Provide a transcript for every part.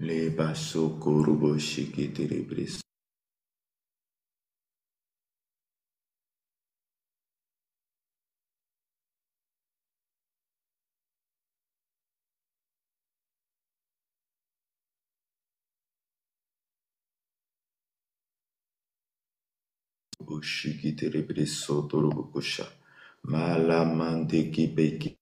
Le basso kurubo shikitirebris. Shikitirebris soturubukusha. Malamande kibeki.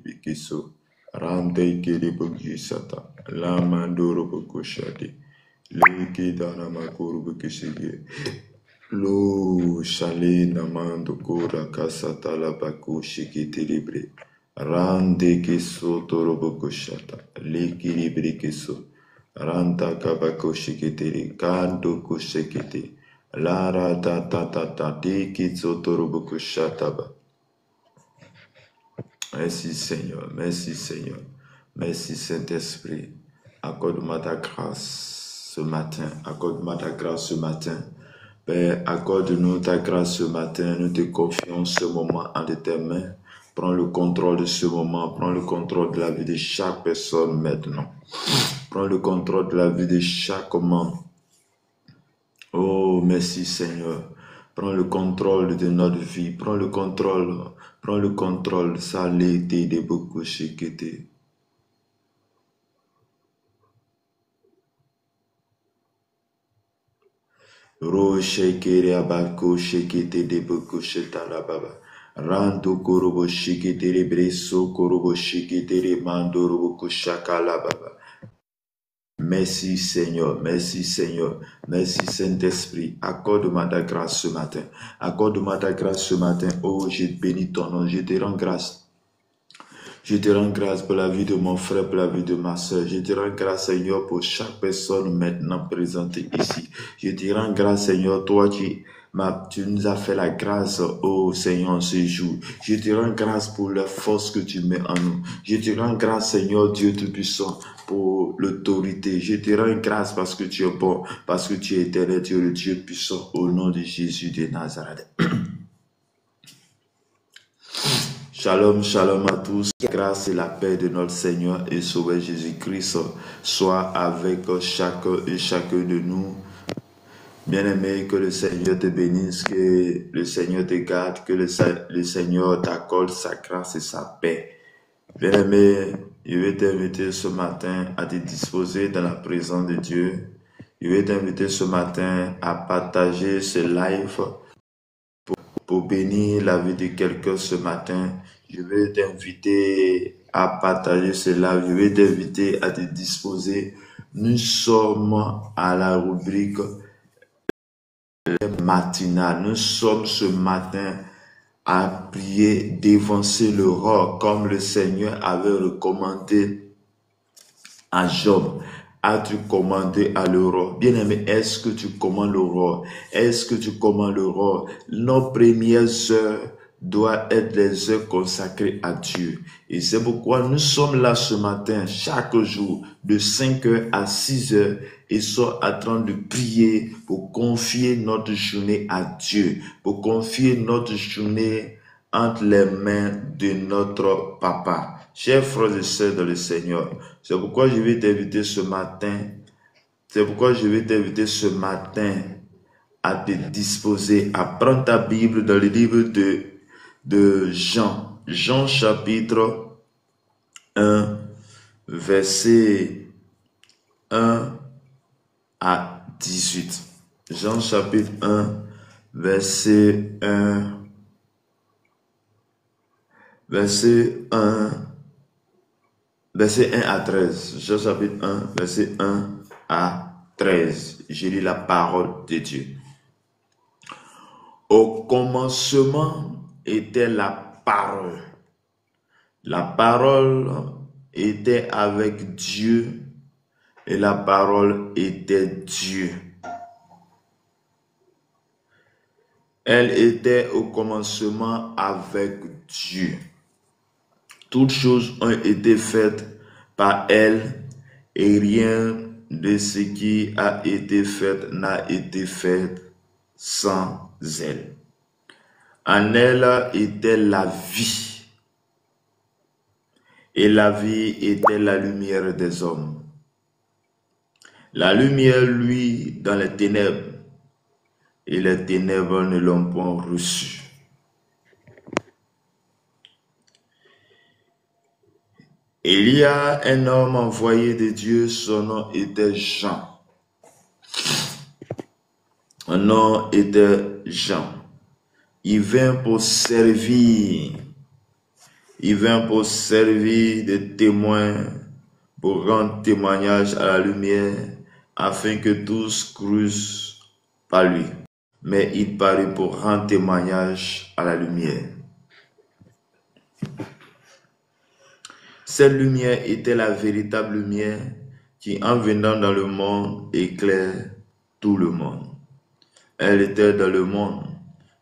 Bikiso Rande Kiribukisata Lamandoro Bukushadi Liki Dana Makuru Bukishige Lo Shali Namando Kura Kasata Labaku Shikitilibre Rande Kiso Toro Bukushata Liki Librikiso Ranta Kabako Shikitiri Kando Kushikiti Lara Tata Tata Diki Sotoro Bukushataba. Merci Seigneur, merci Seigneur, merci Saint-Esprit. Accorde-moi ta grâce ce matin, accorde-moi ta grâce ce matin. Père, accorde-nous ta grâce ce matin, nous te confions ce moment entre tes mains. Prends le contrôle de ce moment, prends le contrôle de la vie de chaque personne maintenant. Prends le contrôle de la vie de chaque membre. Oh, merci Seigneur. Prends le contrôle de notre vie. Prends le contrôle. Prends le contrôle. Ça l'été de beaucoup chiqueté. Ro shekere abako shekete de beaucoup chetala baba. Rando korobo shekete de breso korobo shekete de mando robo kushakala baba. Merci Seigneur, merci Seigneur, merci Saint-Esprit. Accorde-moi ta grâce ce matin. Accorde-moi ta grâce ce matin. Oh, je bénis ton nom, je te rends grâce. Je te rends grâce pour la vie de mon frère, pour la vie de ma soeur. Je te rends grâce, Seigneur, pour chaque personne maintenant présente ici. Je te rends grâce, Seigneur, toi tu nous as fait la grâce, oh Seigneur, ce jour. Je te rends grâce pour la force que tu mets en nous. Je te rends grâce, Seigneur, Dieu Tout-Puissant, pour l'autorité. Je te rends grâce parce que tu es bon, parce que tu es éternel, tu es le Dieu puissant, au nom de Jésus de Nazareth. Shalom, shalom à tous. Grâce et la paix de notre Seigneur et Sauveur Jésus-Christ soit avec chacun et chacun de nous. Bien-aimé, que le Seigneur te bénisse, que le Seigneur te garde, que le Seigneur t'accorde sa grâce et sa paix. Bien-aimé, je vais t'inviter ce matin à te disposer dans la présence de Dieu. Je vais t'inviter ce matin à partager ce live pour bénir la vie de quelqu'un ce matin. Je vais t'inviter à partager ce live. Je vais t'inviter à te disposer. Nous sommes à la rubrique matinale. Nous sommes ce matin à prier, dévancer le roi comme le Seigneur avait recommandé à Job. As-tu commandé à le roi? Bien-aimé, est-ce que tu commandes le roi? Est-ce que tu commandes le roi? Nos premières heures doivent être les heures consacrées à Dieu. Et c'est pourquoi nous sommes là ce matin, chaque jour, de 5h à 6h, et sommes en train de prier pour confier notre journée à Dieu, pour confier notre journée entre les mains de notre Papa. Chers frères et sœurs dans le Seigneur, c'est pourquoi je vais t'inviter ce matin, à te disposer, à prendre ta Bible dans le livre de Jean. Jean chapitre 1, verset 1 à 18. Jean chapitre 1, verset 1. Verset 1 à 13. Jean chapitre 1, verset 1 à 13. Je lis la parole de Dieu. Au commencement était la parole. La parole était avec Dieu et la parole était Dieu. Elle était au commencement avec Dieu. Toutes choses ont été faites par elle, et rien de ce qui a été fait n'a été fait sans elle. En elle était la vie, et la vie était la lumière des hommes. La lumière, lui, dans les ténèbres, et les ténèbres ne l'ont point reçu. Il y a un homme envoyé de Dieu, son nom était Jean. Son nom était Jean. Il vint pour servir. Il vint pour servir de témoin, pour rendre témoignage à la lumière, afin que tous crussent par lui. Mais il parut pour rendre témoignage à la lumière. Cette lumière était la véritable lumière qui, en venant dans le monde, éclaire tout le monde. Elle était dans le monde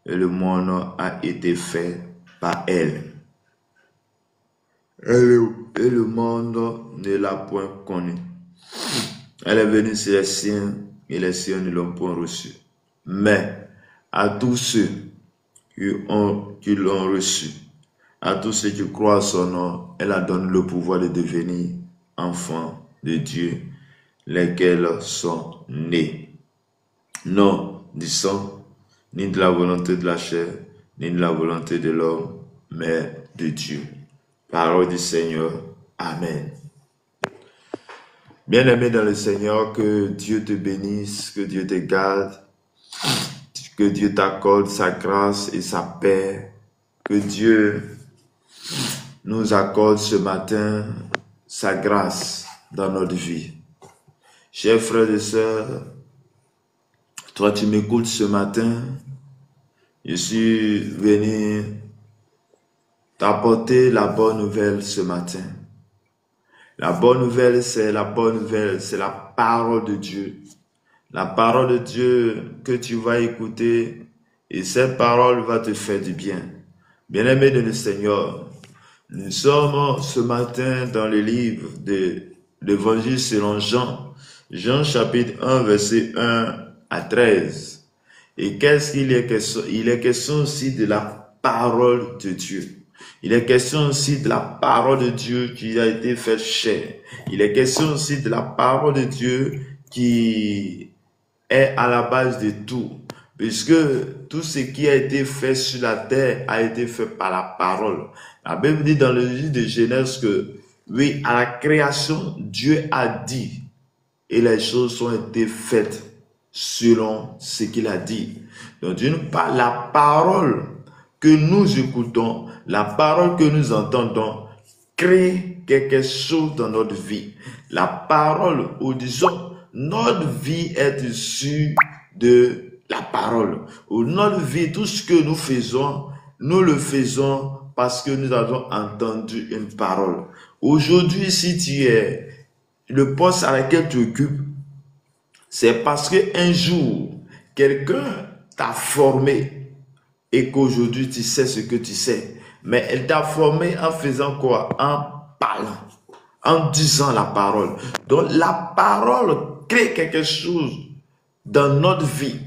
et le monde a été fait par elle. Et le monde ne l'a point connue. Elle est venue sur les siens et les siens ne l'ont point reçue. Mais à tous ceux qui l'ont reçue, à tous ceux qui croient à son nom, elle a donné le pouvoir de devenir enfants de Dieu, lesquels sont nés. Non du sang, ni de la volonté de la chair, ni de la volonté de l'homme, mais de Dieu. Parole du Seigneur. Amen. Bien-aimé dans le Seigneur, que Dieu te bénisse, que Dieu te garde, que Dieu t'accorde sa grâce et sa paix, que Dieu nous accorde ce matin sa grâce dans notre vie. Chers frères et sœurs, toi tu m'écoutes ce matin, je suis venu t'apporter la bonne nouvelle ce matin. La bonne nouvelle, c'est la parole de Dieu. La parole de Dieu que tu vas écouter et cette parole va te faire du bien. Bien-aimé de le Seigneur, nous sommes ce matin dans le livre de l'Évangile selon Jean. Jean chapitre 1, verset 1 à 13. Et qu'est-ce qu'il est question? Il est question aussi de la parole de Dieu. Il est question aussi de la parole de Dieu qui a été faite chair. Il est question aussi de la parole de Dieu qui est à la base de tout. Puisque tout ce qui a été fait sur la terre a été fait par la parole. La Bible dit dans le livre de Genèse que, oui, à la création, Dieu a dit et les choses ont été faites selon ce qu'il a dit. Donc, d'une part, la parole que nous écoutons, la parole que nous entendons, crée quelque chose dans notre vie. La parole, ou disons, notre vie est issue de la parole. Ou notre vie, tout ce que nous faisons, nous le faisons parce que nous avons entendu une parole. Aujourd'hui, si tu es le poste à lequel tu occupes, c'est parce qu'un jour, quelqu'un t'a formé et qu'aujourd'hui tu sais ce que tu sais. Mais elle t'a formé en faisant quoi? En parlant, en disant la parole. Donc la parole crée quelque chose dans notre vie.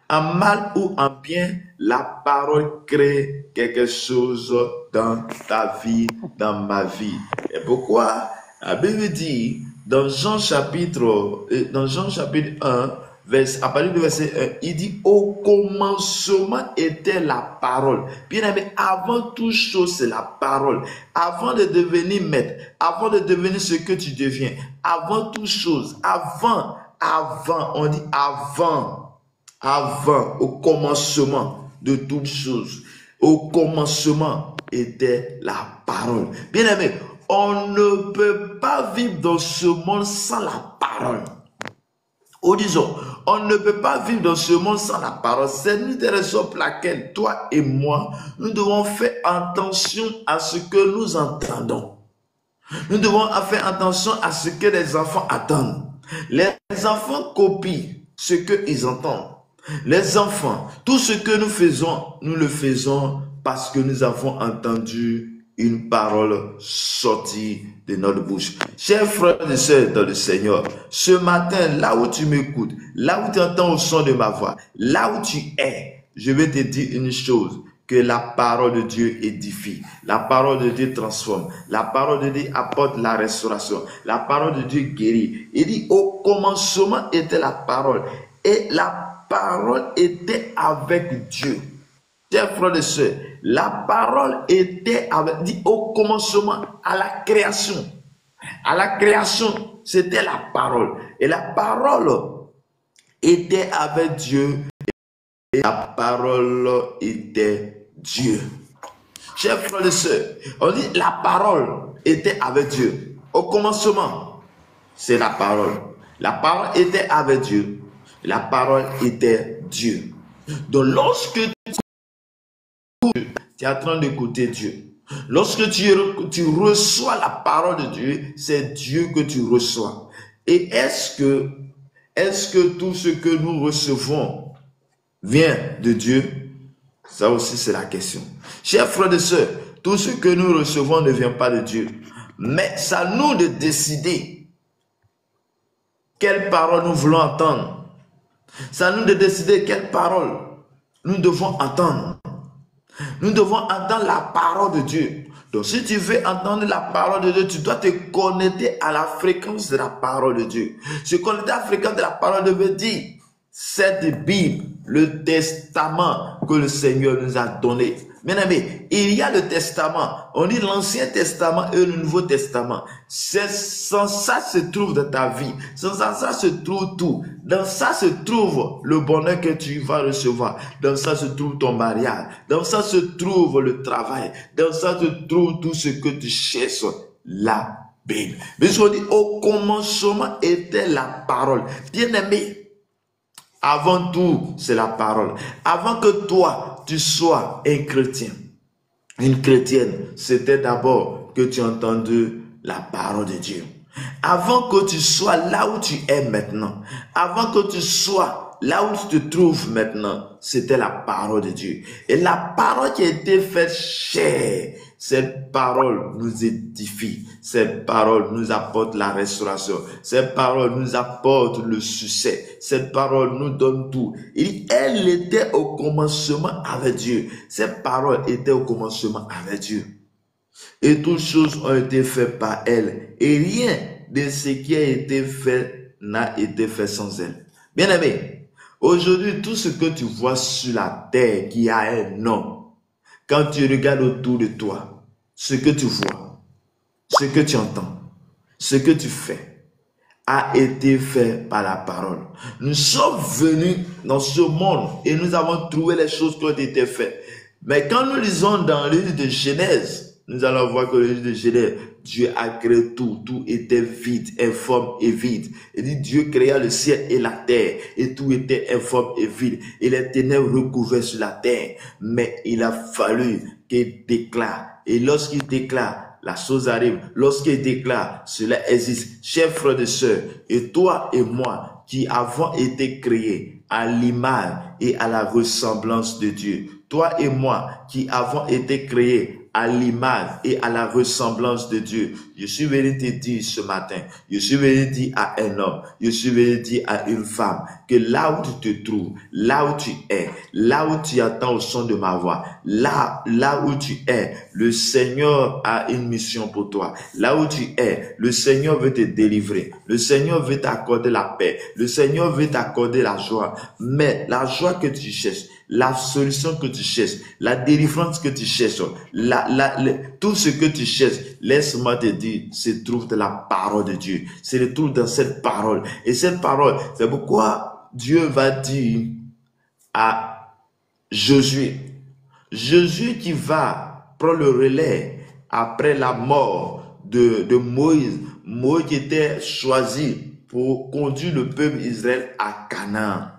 En mal ou en bien, la parole crée quelque chose dans ta vie, dans ma vie. Et pourquoi? La Bible dit dans Jean chapitre 1, à partir du verset 1, il dit au commencement était la parole. Bien aimé, avant toute chose, c'est la parole. Avant de devenir maître, avant de devenir ce que tu deviens, avant toute chose, on dit avant, au commencement de toutes choses, au commencement était la parole. Bien aimé, on ne peut pas vivre dans ce monde sans la parole. Ou disons, on ne peut pas vivre dans ce monde sans la parole. C'est l'une des raisons pour laquelle toi et moi, nous devons faire attention à ce que nous entendons. Nous devons faire attention à ce que les enfants attendent. Les enfants copient ce qu'ils entendent. Les enfants, tout ce que nous faisons, nous le faisons parce que nous avons entendu une parole sortie de notre bouche. Chers frères et sœurs dans le Seigneur, ce matin, là où tu m'écoutes, là où tu entends le son de ma voix, là où tu es, je vais te dire une chose, que la parole de Dieu édifie, la parole de Dieu transforme, la parole de Dieu apporte la restauration, la parole de Dieu guérit. Il dit, au commencement était la parole, et la parole était avec Dieu. Chers frères et sœurs, la parole était avec, dit au commencement, à la création. À la création, c'était la parole. Et la parole était avec Dieu. Et la parole était Dieu. Chers frères et sœurs, on dit la parole était avec Dieu. Au commencement, c'est la parole. La parole était avec Dieu. La parole était Dieu. Donc lorsque tu es en train d'écouter Dieu, lorsque tu reçois la parole de Dieu, c'est Dieu que tu reçois. Et est-ce que tout ce que nous recevons vient de Dieu? Ça aussi, c'est la question. Chers frères et sœurs, tout ce que nous recevons ne vient pas de Dieu. Mais c'est à nous de décider quelle parole nous voulons entendre. C'est à nous de décider quelle parole nous devons entendre. Nous devons entendre la parole de Dieu. Donc, si tu veux entendre la parole de Dieu, tu dois te connecter à la fréquence de la parole de Dieu. Se connecter à la fréquence de la parole de Dieu veut dire cette Bible, le testament que le Seigneur nous a donné. Bien aimé, il y a le testament. On dit l'Ancien Testament et le Nouveau Testament. Sans ça se trouve dans ta vie. Sans ça se trouve tout. Dans ça se trouve le bonheur que tu vas recevoir. Dans ça se trouve ton mariage. Dans ça se trouve le travail. Dans ça se trouve tout ce que tu cherches. La Bible. Mais on dit au commencement était la parole. Bien aimé, avant tout, c'est la parole. Avant que toi, tu sois un chrétien, une chrétienne, c'était d'abord que tu as entendu la parole de Dieu. Avant que tu sois là où tu es maintenant, avant que tu sois là où tu te trouves maintenant, c'était la parole de Dieu. Et la parole qui a été faite chair, cette parole nous édifie, cette parole nous apporte la restauration, cette parole nous apporte le succès, cette parole nous donne tout. Et elle était au commencement avec Dieu. Cette parole était au commencement avec Dieu. Et toutes choses ont été faites par elle. Et rien de ce qui a été fait n'a été fait sans elle. Bien aimé, aujourd'hui, tout ce que tu vois sur la terre qui a un nom, quand tu regardes autour de toi, ce que tu vois, ce que tu entends, ce que tu fais, a été fait par la parole. Nous sommes venus dans ce monde et nous avons trouvé les choses qui ont été faites. Mais quand nous lisons dans le livre de Genèse, nous allons voir que le livre de Genèse, Dieu a créé tout. Tout était vide, informe et vide. Il dit Dieu créa le ciel et la terre et tout était informe et vide. Et les ténèbres recouvraient sur la terre. Mais il a fallu qu'il déclare. Et lorsqu'il déclare, la chose arrive. Lorsqu'il déclare, cela existe. Chers frères et sœurs, et toi et moi qui avons été créés à l'image et à la ressemblance de Dieu. Toi et moi qui avons été créés à l'image et à la ressemblance de Dieu. Je suis venu te dire ce matin, je suis venu dire à un homme, je suis venu dire à une femme, que là où tu te trouves, là où tu es, là où tu entends le son de ma voix, là où tu es, le Seigneur a une mission pour toi. Là où tu es, le Seigneur veut te délivrer. Le Seigneur veut t'accorder la paix. Le Seigneur veut t'accorder la joie. Mais la joie que tu cherches, la solution que tu cherches, la délivrance que tu cherches, tout ce que tu cherches, laisse-moi te dire, se trouve dans la parole de Dieu. Se trouve dans cette parole. Et cette parole, c'est pourquoi Dieu va dire à Josué qui va prendre le relais après la mort de Moïse. Moïse qui était choisi pour conduire le peuple Israël à Canaan.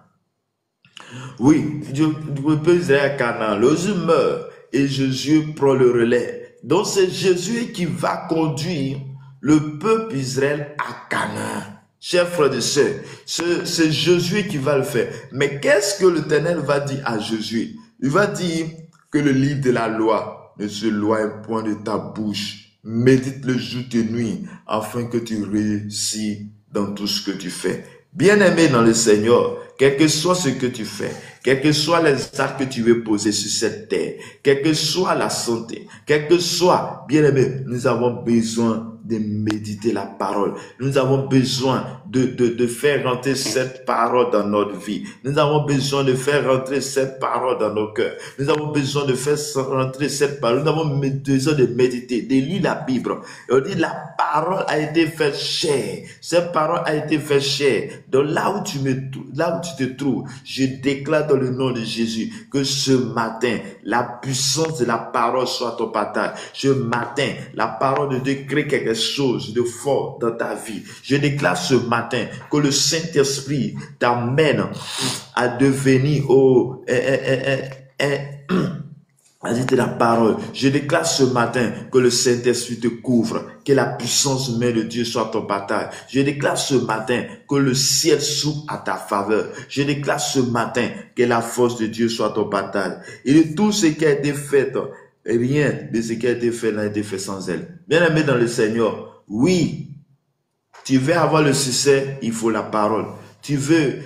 Oui, le peuple Israël à Canaan. Josué meurt et Josué prend le relais. Donc c'est Josué qui va conduire le peuple Israël à Canaan. Chers frères et sœurs, c'est Josué qui va le faire. Mais qu'est-ce que l'Éternel va dire à Josué? Il va dire que le livre de la loi ne s'éloigne point de ta bouche. Médite le jour et nuit, afin que tu réussis dans tout ce que tu fais. Bien-aimé dans le Seigneur, quel que soit ce que tu fais, quels que soient les actes que tu veux poser sur cette terre, quelle que soit la santé, quel que soit, bien-aimé, nous avons besoin de méditer la parole. Nous avons besoin de faire rentrer cette parole dans notre vie. Nous avons besoin de faire rentrer cette parole dans nos cœurs. Nous avons besoin de faire rentrer cette parole. Nous avons besoin de méditer, de lire la Bible. Et on dit, la parole a été faite chair. Cette parole a été faite chair. Donc là où tu te trouves, je déclare dans le nom de Jésus que ce matin, la puissance de la parole soit ton partage. Ce matin, la parole de Dieu crée quelque chose de fort dans ta vie. Je déclare ce matin que le Saint-Esprit t'amène à devenir vas-y, de la parole. Je déclare ce matin que le Saint-Esprit te couvre, que la puissance même de Dieu soit ton partage. Je déclare ce matin que le ciel s'ouvre à ta faveur. Je déclare ce matin que la force de Dieu soit ton partage. Et de tout ce qui a été fait, rien de ce qui a été fait n'a été fait sans elle. Bien-aimé dans le Seigneur, oui, tu veux avoir le succès, il faut la parole. Tu veux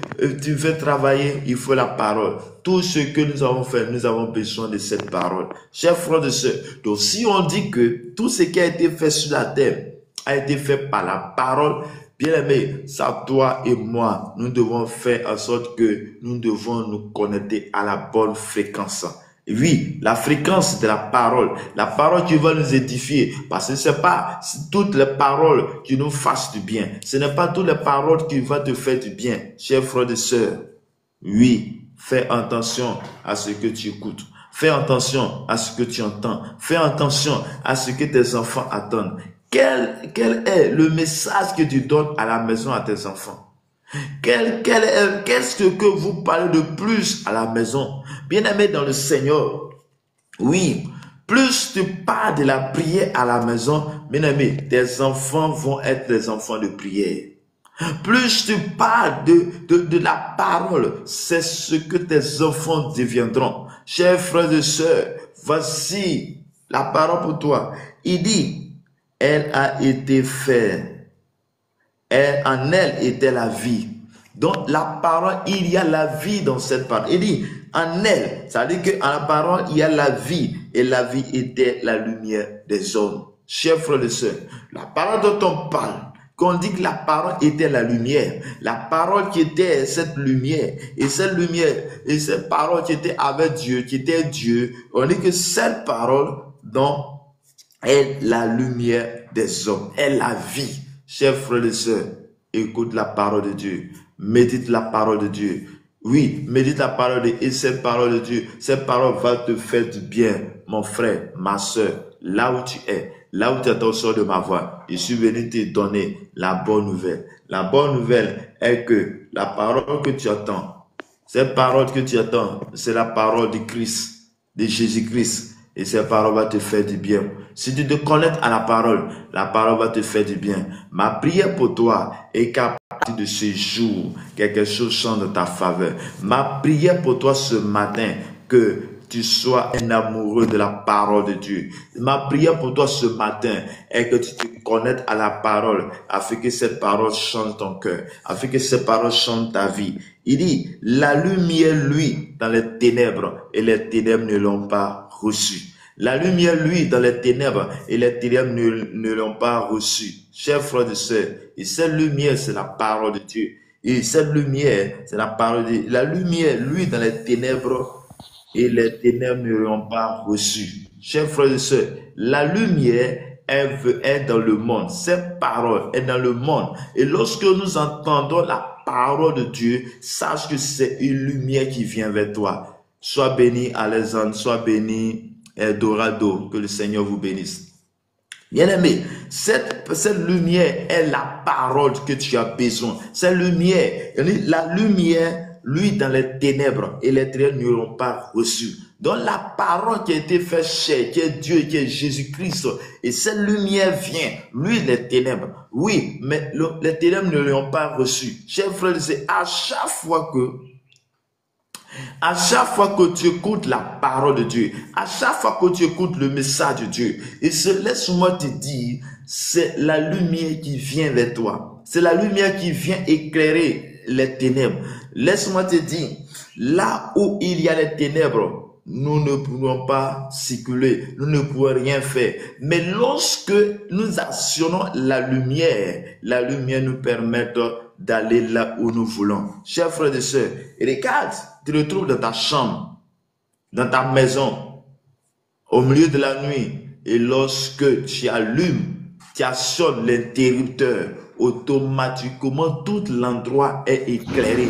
travailler, il faut la parole. Tout ce que nous avons fait, nous avons besoin de cette parole. Chers frères et sœurs, donc si on dit que tout ce qui a été fait sur la terre a été fait par la parole, bien aimé, ça, toi et moi, nous devons faire en sorte que nous devons nous connecter à la bonne fréquence. Oui, la fréquence de la parole qui va nous édifier, parce que ce n'est pas toutes les paroles qui nous fassent du bien, ce n'est pas toutes les paroles qui vont te faire du bien, chers frères et sœurs. Oui, fais attention à ce que tu écoutes, fais attention à ce que tu entends, fais attention à ce que tes enfants attendent. Quel est le message que tu donnes à la maison à tes enfants? Qu'est-ce que vous parlez de plus à la maison? Bien-aimé dans le Seigneur, oui, plus tu parles de la prière à la maison, bien-aimé, tes enfants vont être des enfants de prière. Plus tu parles de la parole, c'est ce que tes enfants deviendront. Chers frères et sœurs, voici la parole pour toi. Il dit, elle a été faite. En elle était la vie. Donc la parole, il y a la vie dans cette parole. Il dit, en elle, ça veut dire qu'en la parole, il y a la vie. Et la vie était la lumière des hommes. Chers frères et sœurs, la parole dont on parle, qu'on dit que la parole était la lumière, la parole qui était cette lumière, et cette parole qui était avec Dieu, qui était Dieu, on dit que cette parole dont est la lumière des hommes, est la vie. Chers frères et sœurs, écoute la parole de Dieu. Médite la parole de Dieu. Oui, médite la parole de Dieu. Et cette parole de Dieu, cette parole va te faire du bien, mon frère, ma sœur, là où tu es, là où tu entends le son de ma voix. Je suis venu te donner la bonne nouvelle. La bonne nouvelle est que la parole que tu entends, cette parole que tu entends, c'est la parole de Christ, de Jésus-Christ. Et cette parole va te faire du bien. Si tu te connectes à la parole va te faire du bien. Ma prière pour toi est qu'à partir de ce jour, quelque chose change dans ta faveur. Ma prière pour toi ce matin, que tu sois un amoureux de la parole de Dieu. Ma prière pour toi ce matin est que tu te connectes à la parole, afin que cette parole change ton cœur, afin que cette parole change ta vie. Il dit, la lumière, lui, dans les ténèbres, et les ténèbres ne l'ont pas reçu. La lumière, lui, dans les ténèbres, et les ténèbres ne l'ont pas reçu. Chers frères et sœurs, et cette lumière, c'est la parole de Dieu. Et cette lumière, c'est la parole de Dieu. La lumière, lui, dans les ténèbres, et les ténèbres ne l'ont pas reçu. Chers frères et sœurs, la lumière, elle est dans le monde. Cette parole est dans le monde. Et lorsque nous entendons la parole de Dieu, sache que c'est une lumière qui vient vers toi. Sois béni, Alexandre, sois béni, Eldorado, que le Seigneur vous bénisse. Bien-aimé, cette lumière est la parole que tu as besoin. Cette lumière, la lumière, lui, dans les ténèbres, et les ténèbres ne l'ont pas reçu. Donc la parole qui a été faite chair, qui est Dieu, qui est Jésus-Christ, et cette lumière vient, lui, les ténèbres. Oui, mais les ténèbres ne l'ont pas reçu. Chers frères, c'est à chaque fois que À chaque fois que tu écoutes la parole de Dieu, à chaque fois que tu écoutes le message de Dieu, et laisse-moi te dire, c'est la lumière qui vient vers toi. C'est la lumière qui vient éclairer les ténèbres. Laisse-moi te dire, là où il y a les ténèbres, nous ne pourrons pas circuler, nous ne pourrons rien faire. Mais lorsque nous actionnons la lumière nous permet d'aller là où nous voulons. Chers frères et sœurs, regarde, tu te retrouves dans ta chambre, dans ta maison, au milieu de la nuit, et lorsque tu allumes, tu actionnes l'interrupteur, automatiquement tout l'endroit est éclairé.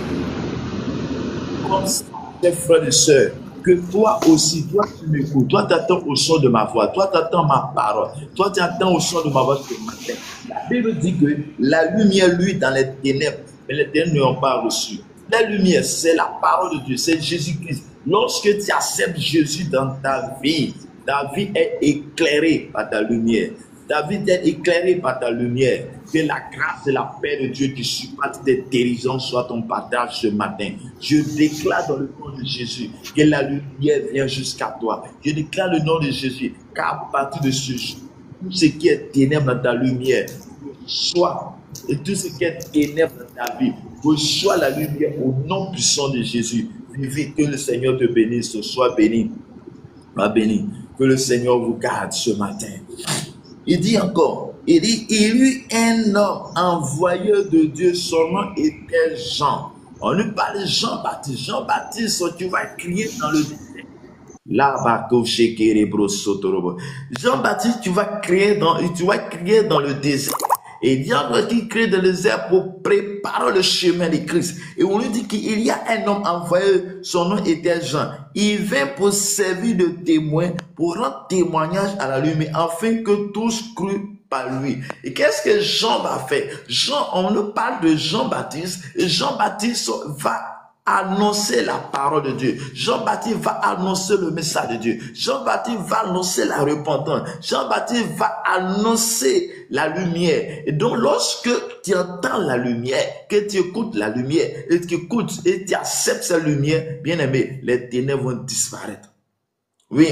Comme ça, chers frères et sœurs, que toi aussi, toi tu m'écoutes, toi tu attends au son de ma voix, toi tu attends ma parole, toi tu attends au son de ma voix ce matin. La Bible dit que la lumière, lui, dans les ténèbres, mais les ténèbres ne l'ont pas reçu. La lumière, c'est la parole de Dieu, c'est Jésus-Christ. Lorsque tu acceptes Jésus dans ta vie est éclairée par ta lumière. Ta vie est éclairée par ta lumière. Que la grâce et la paix de Dieu qui surpasse tes dirigeants soit ton partage ce matin. Je déclare dans le nom de Jésus que la lumière vient jusqu'à toi. Je déclare le nom de Jésus qu'à partir de ce jour, tout ce qui est ténèbres dans ta lumière, soit, et tout ce qui est ténèbres dans ta vie, reçois la lumière au nom puissant de Jésus. Vivez, que le Seigneur te bénisse, sois béni, ma béni. Que le Seigneur vous garde ce matin. Il dit encore, il dit, il eut un homme envoyé de Dieu, son nom était Jean. On lui parle de Jean-Baptiste. Jean-Baptiste, tu vas crier dans le désert. Jean-Baptiste, tu vas crier dans le désert. Et Dieu qui crée dans le désert pour préparer le chemin de Christ. Et on lui dit qu'il y a un homme envoyé, son nom était Jean. Il vient pour servir de témoin, pour rendre témoignage à la lumière, afin que tous cruent par lui. Et qu'est-ce que Jean va faire? On nous parle de Jean-Baptiste, et Jean-Baptiste va annoncer la parole de Dieu. Jean-Baptiste va annoncer le message de Dieu. Jean-Baptiste va annoncer la repentance. Jean-Baptiste va annoncer la lumière. Et donc, lorsque tu entends la lumière, que tu écoutes la lumière, et tu écoutes et tu acceptes cette lumière, bien aimé, les ténèbres vont disparaître. Oui.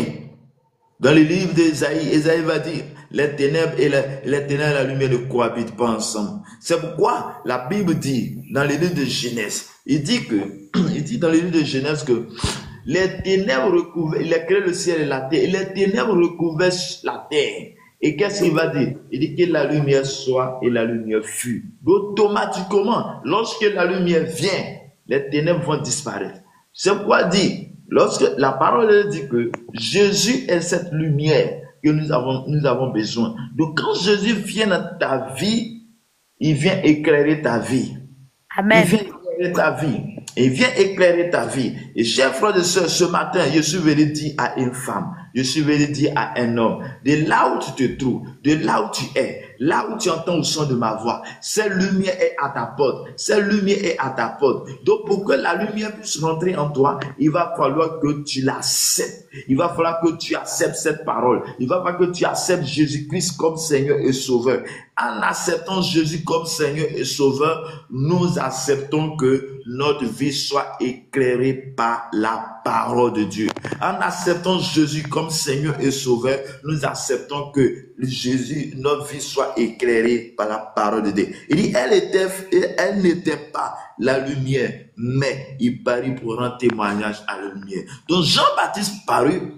Dans le livre d'Ésaïe, Ésaïe va dire, les ténèbres et la lumière ne cohabitent pas ensemble. C'est pourquoi la Bible dit, dans le livre de Genèse, il dit dans le livre de Genèse que les ténèbres recouvrent, il a créé le ciel et la terre, et les ténèbres recouvrent la terre. Et qu'est-ce qu'il va dire? Il dit que la lumière soit et la lumière fut. Automatiquement, lorsque la lumière vient, les ténèbres vont disparaître. C'est pourquoi dit, lorsque la parole dit que Jésus est cette lumière que nous avons besoin. Donc quand Jésus vient dans ta vie, il vient éclairer ta vie. Amen. Il vient éclairer ta vie. Il vient éclairer ta vie. Et chers frères et sœurs, ce matin, je suis venu dire à une femme, je suis venu dire à un homme, de là où tu te trouves, de là où tu es, là où tu entends le son de ma voix, cette lumière est à ta porte. Cette lumière est à ta porte. Donc pour que la lumière puisse rentrer en toi, il va falloir que tu l'acceptes. Il va falloir que tu acceptes cette parole. Il va falloir que tu acceptes Jésus-Christ comme Seigneur et Sauveur. En acceptant Jésus comme Seigneur et Sauveur, nous acceptons que notre vie soit éclairée par la parole de Dieu. En acceptant Jésus comme Seigneur et Sauveur, nous acceptons que Jésus, notre vie soit éclairée par la parole de Dieu. Il dit, elle n'était pas la lumière, mais il parut pour rendre témoignage à la lumière. Donc Jean-Baptiste parut,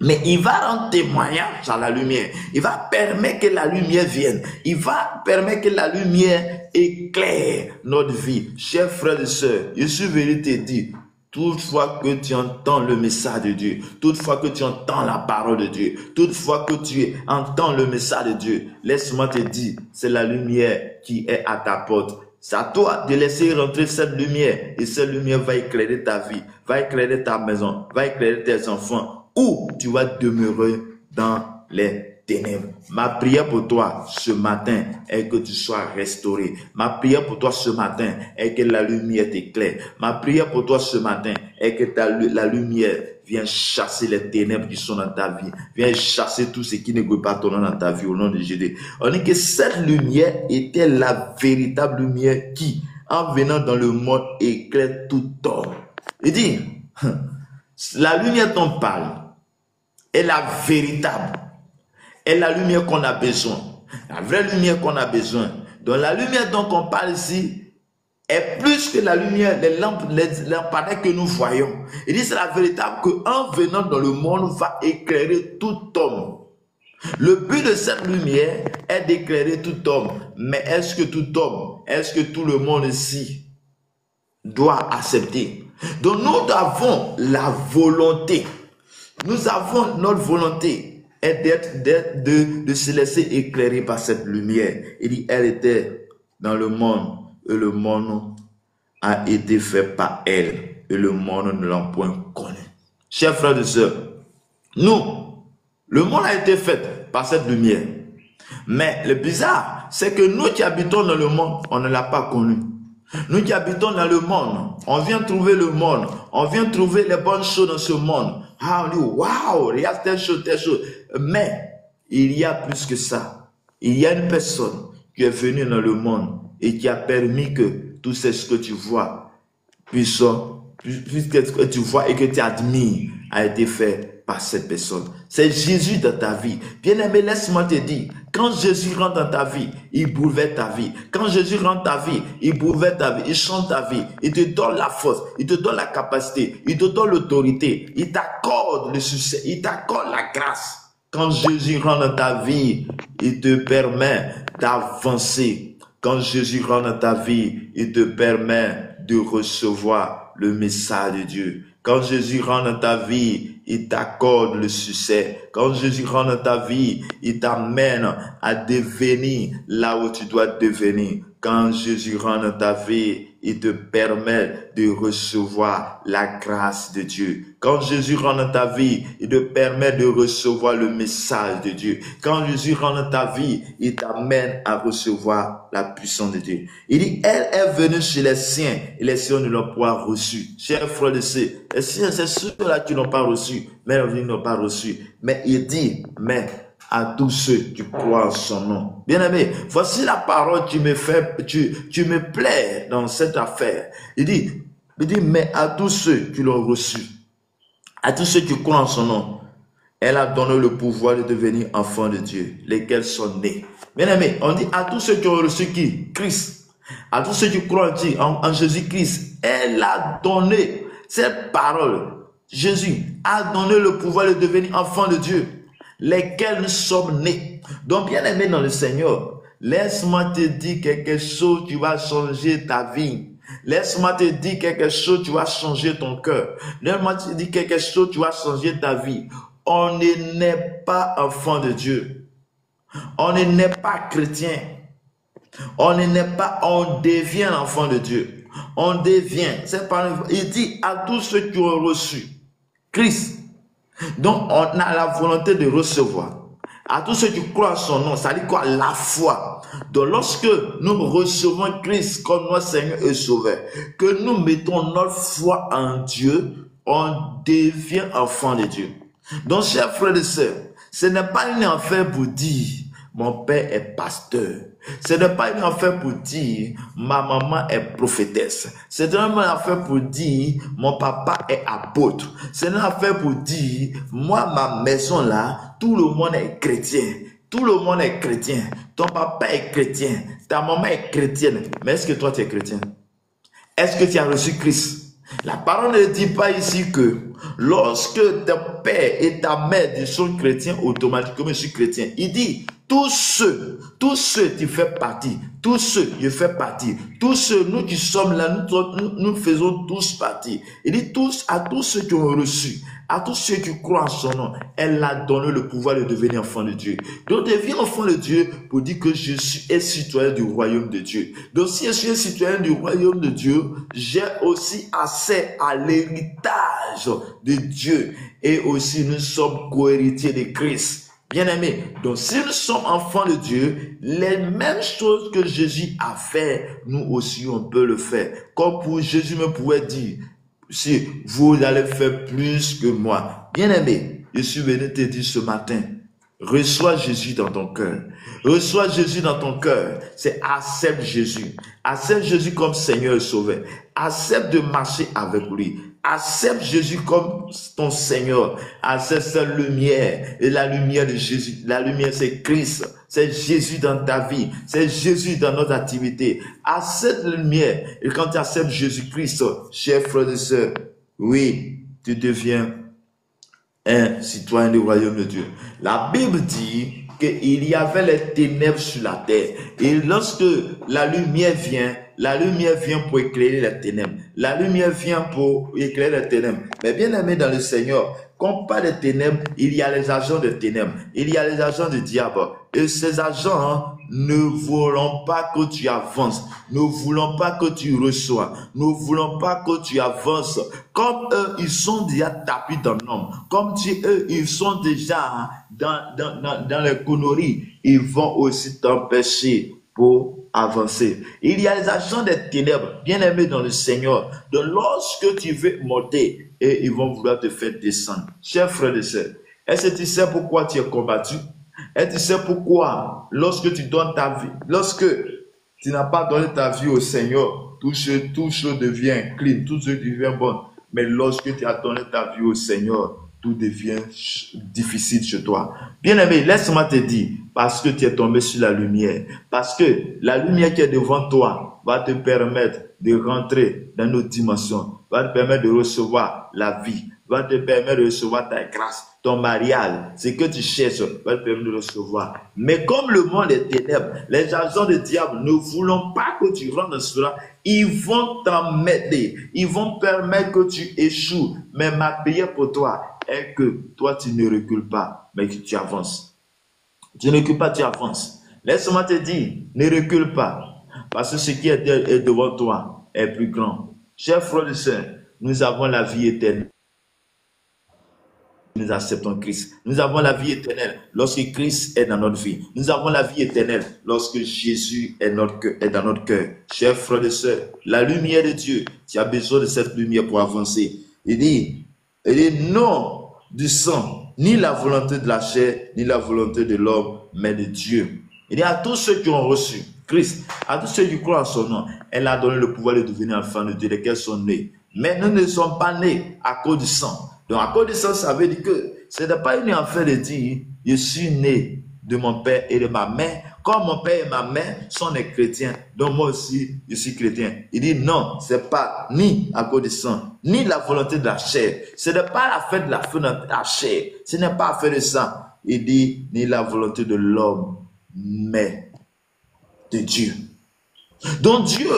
mais il va rendre témoignage à la lumière. Il va permettre que la lumière vienne. Il va permettre que la lumière éclaire notre vie. Chers frères et sœurs, je suis venu te dire, toutefois que tu entends le message de Dieu, toutefois que tu entends la parole de Dieu, toutefois que tu entends le message de Dieu, laisse-moi te dire, c'est la lumière qui est à ta porte. C'est à toi de laisser rentrer cette lumière, et cette lumière va éclairer ta vie, va éclairer ta maison, va éclairer tes enfants, ou tu vas demeurer dans les ténèbres. Ma prière pour toi ce matin est que tu sois restauré. Ma prière pour toi ce matin est que la lumière t'éclaire. Ma prière pour toi ce matin est que la lumière vienne chasser les ténèbres qui sont dans ta vie. Viens chasser tout ce qui ne veut pas ton nom dans ta vie au nom de Jésus. On dit que cette lumière était la véritable lumière qui, en venant dans le monde, éclaire tout homme. Il dit, La lumière dont on parle est la véritable, est la lumière qu'on a besoin, la vraie lumière qu'on a besoin. Donc la lumière dont on parle ici est plus que la lumière, les lampadaires que nous voyons. Il dit c'est la véritable qu'en venant dans le monde va éclairer tout homme. Le but de cette lumière est d'éclairer tout homme. Mais est-ce que tout homme, est-ce que tout le monde ici doit accepter? Donc nous avons la volonté. Nous avons notre volonté est de se laisser éclairer par cette lumière. Il dit, elle était dans le monde et le monde a été fait par elle et le monde ne l'a point connu. Chers frères et sœurs, nous, le monde a été fait par cette lumière. Mais le bizarre, c'est que nous qui habitons dans le monde, on ne l'a pas connu. Nous qui habitons dans le monde, on vient trouver le monde, on vient trouver les bonnes choses dans ce monde. Ah, on dit, waouh, regarde telle chose, telle chose. Mais il y a plus que ça. Il y a une personne qui est venue dans le monde et qui a permis que tout ce que tu vois, puisque tu vois et que tu admires, a été fait par cette personne. C'est Jésus dans ta vie. Bien-aimé, laisse-moi te dire, quand Jésus rentre dans ta vie, il bouleverse ta vie. Quand Jésus rentre dans ta vie, il bouleverse ta vie, il change ta vie, il te donne la force, il te donne la capacité, il te donne l'autorité, il t'accorde le succès, il t'accorde la grâce. Quand Jésus rentre dans ta vie, il te permet d'avancer. Quand Jésus rentre dans ta vie, il te permet de recevoir le message de Dieu. Quand Jésus rentre dans ta vie, il t'accorde le succès. Quand Jésus rentre dans ta vie, il t'amène à devenir là où tu dois devenir. Quand Jésus rentre dans ta vie, il te permet de recevoir la grâce de Dieu. Quand Jésus rentre dans ta vie, il te permet de recevoir le message de Dieu. Quand Jésus rentre dans ta vie, il t'amène à recevoir la puissance de Dieu. Il dit, elle est venue chez les siens et les siens ne l'ont pas reçu. Chers frères et sœurs, les siens, c'est ceux-là qui n'ont pas reçu, mais ils n'ont pas reçu. Mais il dit, mais à tous ceux qui croient en son nom. Bien-aimé, voici la parole qui me fait, tu me plais dans cette affaire. Il dit, mais à tous ceux qui l'ont reçu, à tous ceux qui croient en son nom, elle a donné le pouvoir de devenir enfants de Dieu, lesquels sont nés. Bien-aimé, on dit à tous ceux qui ont reçu qui? Christ. À tous ceux qui croient en Jésus-Christ, elle a donné cette parole. Jésus a donné le pouvoir de devenir enfants de Dieu, lesquels nous sommes nés. Donc, bien aimé dans le Seigneur, laisse-moi te dire quelque chose, tu vas changer ta vie. Laisse-moi te dire quelque chose, tu vas changer ton cœur. Laisse-moi te dire quelque chose, tu vas changer ta vie. On ne naît pas enfant de Dieu. On ne naît pas chrétien. On ne naît pas, on devient enfant de Dieu. On devient. C'est pas, il dit à tous ceux qui ont reçu Christ. Donc, on a la volonté de recevoir. À tous ceux qui croient en son nom, ça dit quoi? La foi. Donc, lorsque nous recevons Christ comme notre Seigneur et Sauveur, que nous mettons notre foi en Dieu, on devient enfant de Dieu. Donc, chers frères et sœurs, ce n'est pas une affaire pour dire, mon père est pasteur. Ce n'est pas une affaire pour dire, ma maman est prophétesse. C'est une affaire pour dire, mon papa est apôtre. C'est une affaire pour dire, moi, ma maison là, tout le monde est chrétien. Tout le monde est chrétien. Ton papa est chrétien. Ta maman est chrétienne. Mais est-ce que toi, tu es chrétien? Est-ce que tu as reçu Christ? La parole ne dit pas ici que lorsque ton père et ta mère sont chrétiens, automatiquement je suis chrétien. Il dit, tous ceux, tu fais partie, tous ceux, je fais partie, tous ceux, nous qui sommes là, nous faisons tous partie. Il dit à tous ceux qui ont reçu, à tous ceux qui croient en son nom, elle a donné le pouvoir de devenir enfant de Dieu. Donc, devenir enfant de Dieu pour dire que je suis un citoyen du royaume de Dieu. Donc, si je suis un citoyen du royaume de Dieu, j'ai aussi accès à l'héritage de Dieu. Et aussi, nous sommes co-héritiers de Christ. Bien-aimés, donc si nous sommes enfants de Dieu, les mêmes choses que Jésus a fait, nous aussi on peut le faire. Comme pour Jésus me pouvait dire, si vous allez faire plus que moi. Bien-aimé, je suis venu te dire ce matin, reçois Jésus dans ton cœur. Reçois Jésus dans ton cœur. C'est accepte Jésus. Accepte Jésus comme Seigneur et Sauveur. Accepte de marcher avec lui. Accepte Jésus comme ton Seigneur. Accepte sa lumière. Et la lumière de Jésus. La lumière, c'est Christ. C'est Jésus dans ta vie. C'est Jésus dans notre activité. Accepte la lumière. Et quand tu acceptes Jésus-Christ, chers frères et sœurs, oui, tu deviens un citoyen du royaume de Dieu. La Bible dit qu'il y avait les ténèbres sur la terre. Et lorsque la lumière vient pour éclairer les ténèbres. La lumière vient pour éclairer les ténèbres. Mais bien aimé dans le Seigneur, quand on parle des ténèbres, il y a les agents de ténèbres. Il y a les agents du diable. Et ces agents ne voulons pas que tu avances. Ne voulons pas que tu reçois. Ne voulons pas que tu avances. Comme eux, ils sont déjà tapis dans l'homme. Comme eux, ils sont déjà dans les conneries. Ils vont aussi t'empêcher pour avancer. Il y a les agents des ténèbres, bien aimés dans le Seigneur. Donc lorsque tu veux monter, et ils vont vouloir te faire descendre. Chers frères et sœurs, est-ce que tu sais pourquoi tu es combattu? Est-ce que tu sais pourquoi, lorsque tu donnes ta vie, lorsque tu n'as pas donné ta vie au Seigneur, tout chose devient clean, tout ce devient bon. Mais lorsque tu as donné ta vie au Seigneur, tout devient difficile chez toi. Bien-aimé, laisse-moi te dire, parce que tu es tombé sur la lumière, parce que la lumière qui est devant toi va te permettre de rentrer dans nos dimensions, va te permettre de recevoir la vie, va te permettre de recevoir ta grâce, ton mariage, ce que tu cherches, va te permettre de recevoir. Mais comme le monde est ténèbres, les agents du diable ne voulons pas que tu rentres dans cela, ils vont t'emmerder, ils vont permettre que tu échoues. Mais ma prière pour toi est que toi tu ne recules pas, mais que tu avances. Tu ne recules pas, tu avances. Laisse-moi te dire, ne recule pas, parce que ce qui est devant toi est plus grand. Chers frères et sœurs, nous avons la vie éternelle. Nous acceptons Christ. Nous avons la vie éternelle lorsque Christ est dans notre vie. Nous avons la vie éternelle lorsque Jésus est dans notre cœur. Chers frères et sœurs, la lumière de Dieu, tu as besoin de cette lumière pour avancer. Il dit non du sang, ni la volonté de la chair, ni la volonté de l'homme, mais de Dieu. Il dit à tous ceux qui ont reçu Christ, à tous ceux qui croient en son nom, elle a donné le pouvoir de devenir enfants de Dieu, lesquels sont nés. Mais nous ne sommes pas nés à cause du sang. Donc, à cause de ça, ça veut dire que ce n'est pas une affaire de dire je suis né de mon père et de ma mère. Comme mon père et ma mère sont des chrétiens, donc moi aussi, je suis chrétien. Il dit non, ce n'est pas ni à cause du sang, ni la volonté de la chair. Ce n'est pas l'affaire de la chair. Ce n'est pas l'affaire de ça. Il dit ni la volonté de l'homme, mais de Dieu. Donc Dieu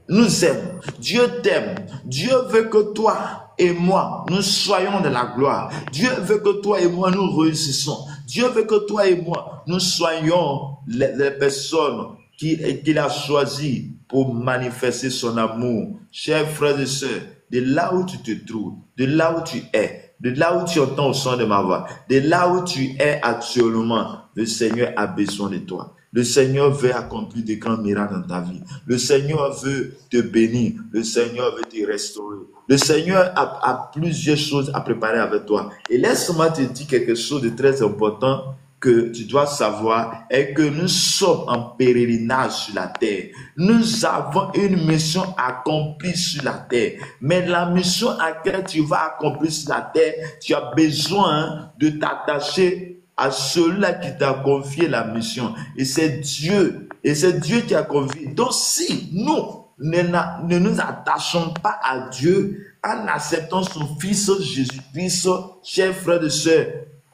nous aime. Dieu t'aime. Dieu veut que toi et moi, nous soyons de la gloire. Dieu veut que toi et moi, nous réussissons. Dieu veut que toi et moi, nous soyons les personnes qu'il a choisies pour manifester son amour. Chers frères et sœurs, de là où tu te trouves, de là où tu es, de là où tu entends le son de ma voix, de là où tu es actuellement, le Seigneur a besoin de toi. Le Seigneur veut accomplir des grands miracles dans ta vie. Le Seigneur veut te bénir. Le Seigneur veut te restaurer. Le Seigneur a plusieurs choses à préparer avec toi. Et laisse-moi te dire quelque chose de très important que tu dois savoir, est que nous sommes en pèlerinage sur la terre. Nous avons une mission accomplie sur la terre. Mais la mission à laquelle tu vas accomplir sur la terre, tu as besoin de t'attacher à celui-là qui t'a confié la mission. Et c'est Dieu. Et c'est Dieu qui a confié. Donc si nous ne nous attachons pas à Dieu en acceptant son Fils Jésus-Christ, chers frères et sœurs,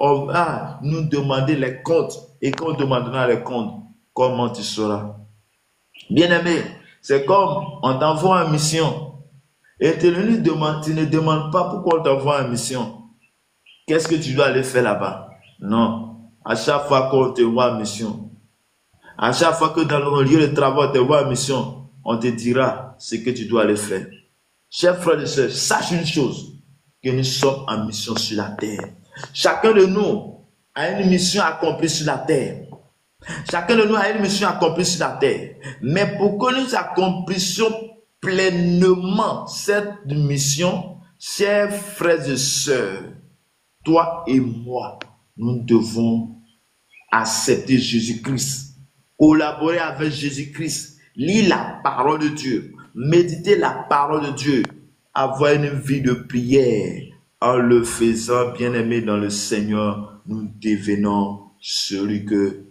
on va nous demander les comptes. Et quand on demandera les comptes, comment tu seras? Bien-aimé, c'est comme on t'envoie en mission. Et tu ne demandes pas pourquoi on t'envoie en mission. Qu'est-ce que tu dois aller faire là-bas? Non. À chaque fois qu'on te voit en mission, à chaque fois que dans le lieu de travail on te voit en mission, on te dira ce que tu dois aller faire. Chers frères et sœurs, sache une chose, que nous sommes en mission sur la terre. Chacun de nous a une mission accomplie sur la terre. Chacun de nous a une mission accomplie sur la terre. Mais pour que nous accomplissions pleinement cette mission, chers frères et sœurs, toi et moi, nous devons accepter Jésus-Christ, collaborer avec Jésus-Christ, lire la parole de Dieu, méditer la parole de Dieu, avoir une vie de prière. En le faisant, bien-aimé dans le Seigneur, nous devenons celui que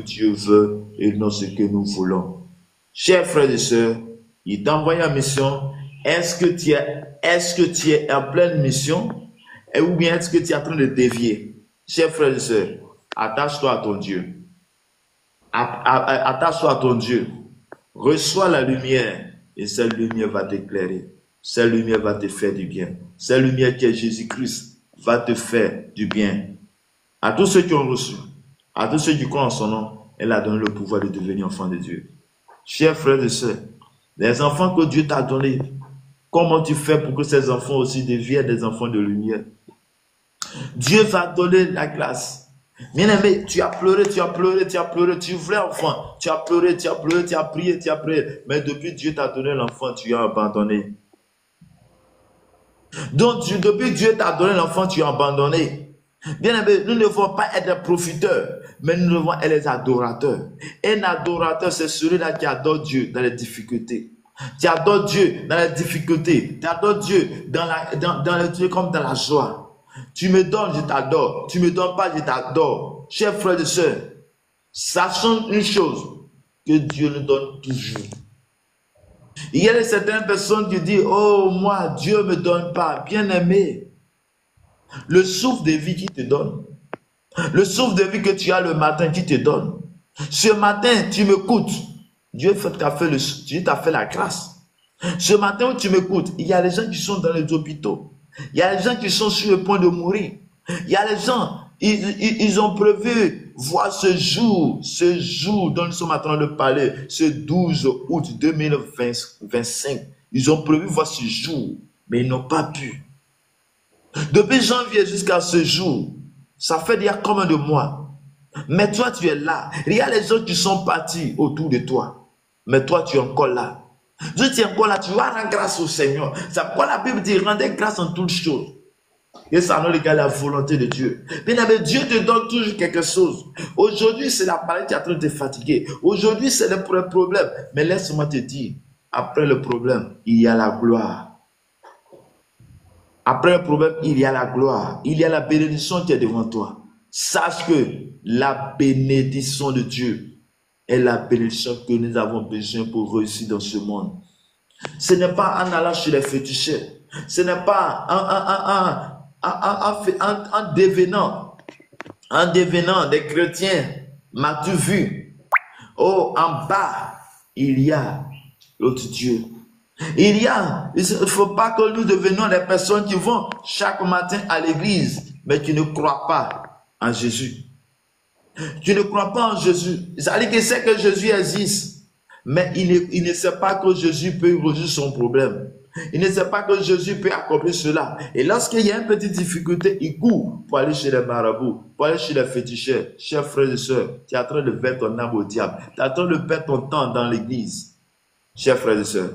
Dieu veut et non ce que nous voulons. Chers frères et sœurs, il t'a envoyé en mission. Est-ce que tu es en pleine mission ou bien est-ce que tu es en train de dévier? Chers frères et sœurs, attache-toi à ton Dieu. Attache-toi à ton Dieu. Reçois la lumière et cette lumière va t'éclairer. Cette lumière va te faire du bien. Cette lumière qui est Jésus-Christ va te faire du bien. À tous ceux qui ont reçu, à tous ceux qui croient en son nom, elle a donné le pouvoir de devenir enfant de Dieu. Chers frères et sœurs, les enfants que Dieu t'a donnés, comment tu fais pour que ces enfants aussi deviennent des enfants de lumière? Dieu va donner la grâce. Bien-aimé, tu as pleuré, tu voulais enfant, tu as pleuré, tu as prié, mais depuis Dieu t'a donné l'enfant, tu as abandonné. Donc, depuis Dieu t'a donné l'enfant, tu as abandonné. Bien-aimé, nous ne devons pas être des profiteurs, mais nous devons être des adorateurs. Un adorateur, c'est celui-là qui adore Dieu dans les difficultés. Tu adores Dieu dans les difficultés. Tu adores Dieu dans les trucs comme dans la joie. Tu me donnes, je t'adore. Tu me donnes pas, je t'adore. Chers frères et sœurs, sachons une chose, que Dieu nous donne toujours. Il y a certaines personnes qui disent, oh, moi, Dieu ne me donne pas. Bien-aimé, le souffle de vie qui te donne, le souffle de vie que tu as le matin qui te donne. Ce matin, tu m'écoutes. Dieu t'a fait la grâce. Ce matin où tu m'écoutes, il y a des gens qui sont dans les hôpitaux. Il y a des gens qui sont sur le point de mourir. Il y a des gens, ils ont prévu voir ce jour dont nous sommes en train de parler, ce 12 août 2025. Ils ont prévu voir ce jour, mais ils n'ont pas pu. Depuis janvier jusqu'à ce jour, ça fait déjà combien de mois? Mais toi, tu es là. Il y a les gens qui sont partis autour de toi. Mais toi, tu es encore là. Dieu, tu es encore là. Tu vas rendre grâce au Seigneur. C'est pourquoi la Bible dit, rendez grâce en toutes choses. Et ça nous regarde la volonté de Dieu. Bien, Dieu te donne toujours quelque chose. Aujourd'hui, c'est la maladie qui est en train de te fatiguer. Aujourd'hui, c'est le problème. Mais laisse-moi te dire, après le problème, il y a la gloire. Après le problème, il y a la gloire. Il y a la bénédiction qui est devant toi. Sache que la bénédiction de Dieu est la bénédiction que nous avons besoin pour réussir dans ce monde. Ce n'est pas en allant chez les féticheurs. Ce n'est pas en devenant des chrétiens. M'as-tu vu? Oh, en bas, il y a l'autre Dieu. Il ne faut pas que nous devenions des personnes qui vont chaque matin à l'église, mais qui ne croient pas en Jésus. Tu ne crois pas en Jésus. C'est-à-dire qu'il sait que Jésus existe, mais il ne sait pas que Jésus peut résoudre son problème. Il ne sait pas que Jésus peut accomplir cela. Et lorsqu'il y a une petite difficulté, il court pour aller chez les marabouts, pour aller chez les féticheurs. Chers frères et sœurs, tu es en train de perdre ton âme au diable. Tu es en train de perdre ton temps dans l'église. Chers frères et sœurs,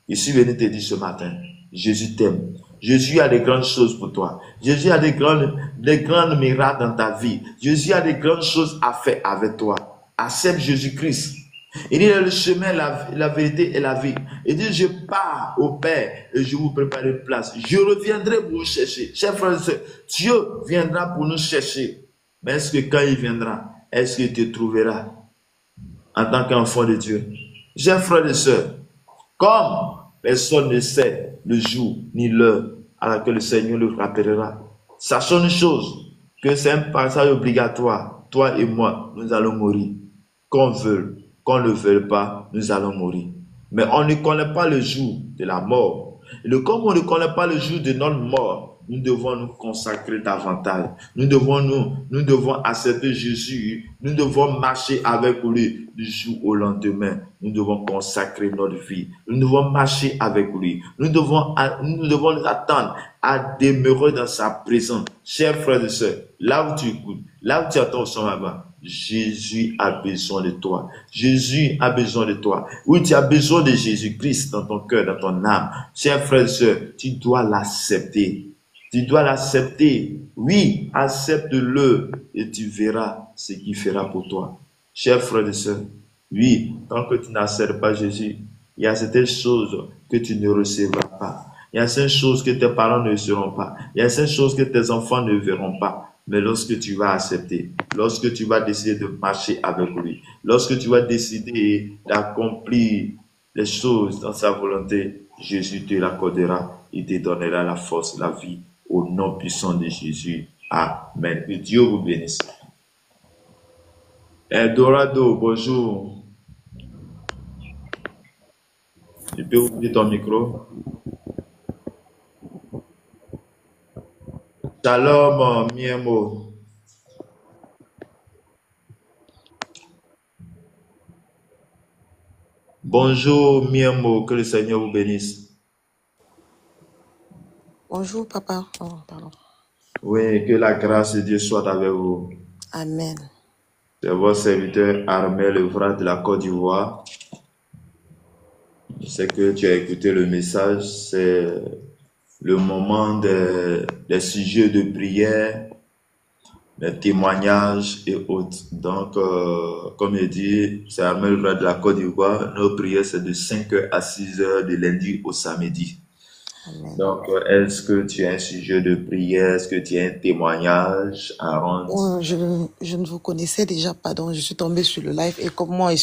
je suis venu te dire ce matin, Jésus t'aime. Jésus a des grandes choses pour toi. Jésus a des grandes miracles dans ta vie. Jésus a des grandes choses à faire avec toi. Accepte Jésus-Christ. Il est le chemin, la vérité et la vie. Il dit, je pars au Père et je vous prépare une place. Je reviendrai pour vous chercher. Chers frères et sœurs, Dieu viendra pour nous chercher. Mais est-ce que quand il viendra, est-ce qu'il te trouvera en tant qu'enfant de Dieu? Chers frères et sœurs, comme personne ne sait le jour ni l'heure à laquelle le Seigneur le rappellera, sachons une chose, que c'est un passage obligatoire. Toi et moi, nous allons mourir. Qu'on veuille, qu'on ne veuille pas, nous allons mourir. Mais on ne connaît pas le jour de la mort. Et comme on ne connaît pas le jour de notre mort, nous devons nous consacrer davantage. Nous devons accepter Jésus. Nous devons marcher avec lui du jour au lendemain. Nous devons consacrer notre vie. Nous devons marcher avec lui. Nous devons nous attendre à demeurer dans sa présence. Chers frères et sœurs, là où tu écoutes, là où tu attends son avant, Jésus a besoin de toi. Jésus a besoin de toi. Oui, tu as besoin de Jésus-Christ dans ton cœur, dans ton âme. Chers frères et sœurs, tu dois l'accepter. Tu dois l'accepter. Oui, accepte-le et tu verras ce qu'il fera pour toi. Chers frères et sœurs, oui, tant que tu n'acceptes pas Jésus, il y a certaines choses que tu ne recevras pas. Il y a certaines choses que tes parents ne seront pas. Il y a certaines choses que tes enfants ne verront pas. Mais lorsque tu vas accepter, lorsque tu vas décider de marcher avec lui, lorsque tu vas décider d'accomplir les choses dans sa volonté, Jésus te l'accordera, il te donnera la force, la vie, au nom puissant de Jésus. Amen. Que Dieu vous bénisse. Eldorado, bonjour. Tu peux ouvrir ton micro? Shalom, Miemo. Bonjour, Miemo. Que le Seigneur vous bénisse. Bonjour, papa. Oh, pardon. Oui, que la grâce de Dieu soit avec vous. Amen. C'est votre serviteur Armel Evra de la Côte d'Ivoire. Je sais que tu as écouté le message. C'est le moment des sujets de prière, des témoignages et autres. Donc, comme je dis, c'est Armel Evra de la Côte d'Ivoire. Nos prières, c'est de 5h à 6h de lundi au samedi. Amen. Donc, est-ce que tu as un sujet de prière? Est-ce que tu as un témoignage à rendre? Oh, je ne vous connaissais déjà pas, donc je suis tombée sur le live. Et comme moi,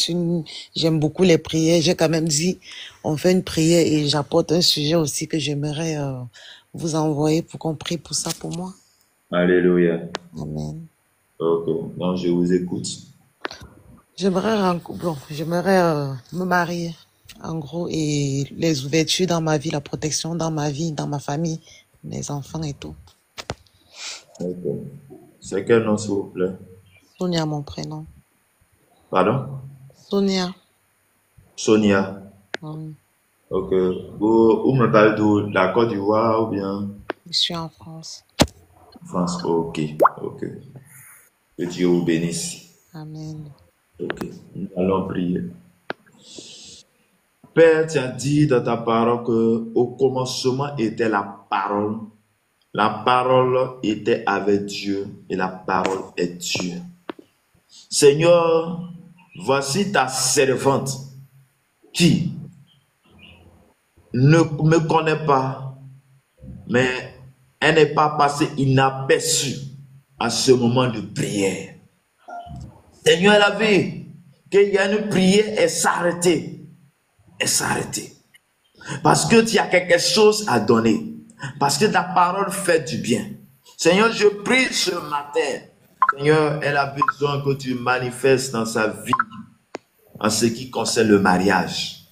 j'aime beaucoup les prières, j'ai quand même dit, on fait une prière et j'apporte un sujet aussi que j'aimerais vous envoyer pour qu'on prie pour ça pour moi. Alléluia. Amen. Ok, donc je vous écoute. J'aimerais me marier, en gros, et les ouvertures dans ma vie, la protection dans ma vie, dans ma famille, mes enfants et tout. Ok. C'est quel nom, s'il vous plaît? Sonia, mon prénom. Pardon? Sonia. Sonia. Oui. Ok. Où me parlez de la Côte d'Ivoire ou bien? Je suis en France. France, ok. Ok. Que Dieu vous bénisse. Amen. Ok. Nous allons prier. Père, tu as dit dans ta parole que au commencement était la parole. La parole était avec Dieu et la parole est Dieu. Seigneur, voici ta servante qui ne me connaît pas, mais elle n'est pas passée inaperçue à ce moment de prière. Seigneur, elle a vu qu'il y a une prière et s'arrêter. Et s'arrêter. Parce que tu as quelque chose à donner. Parce que ta parole fait du bien. Seigneur, je prie ce matin. Seigneur, elle a besoin que tu manifestes dans sa vie en ce qui concerne le mariage,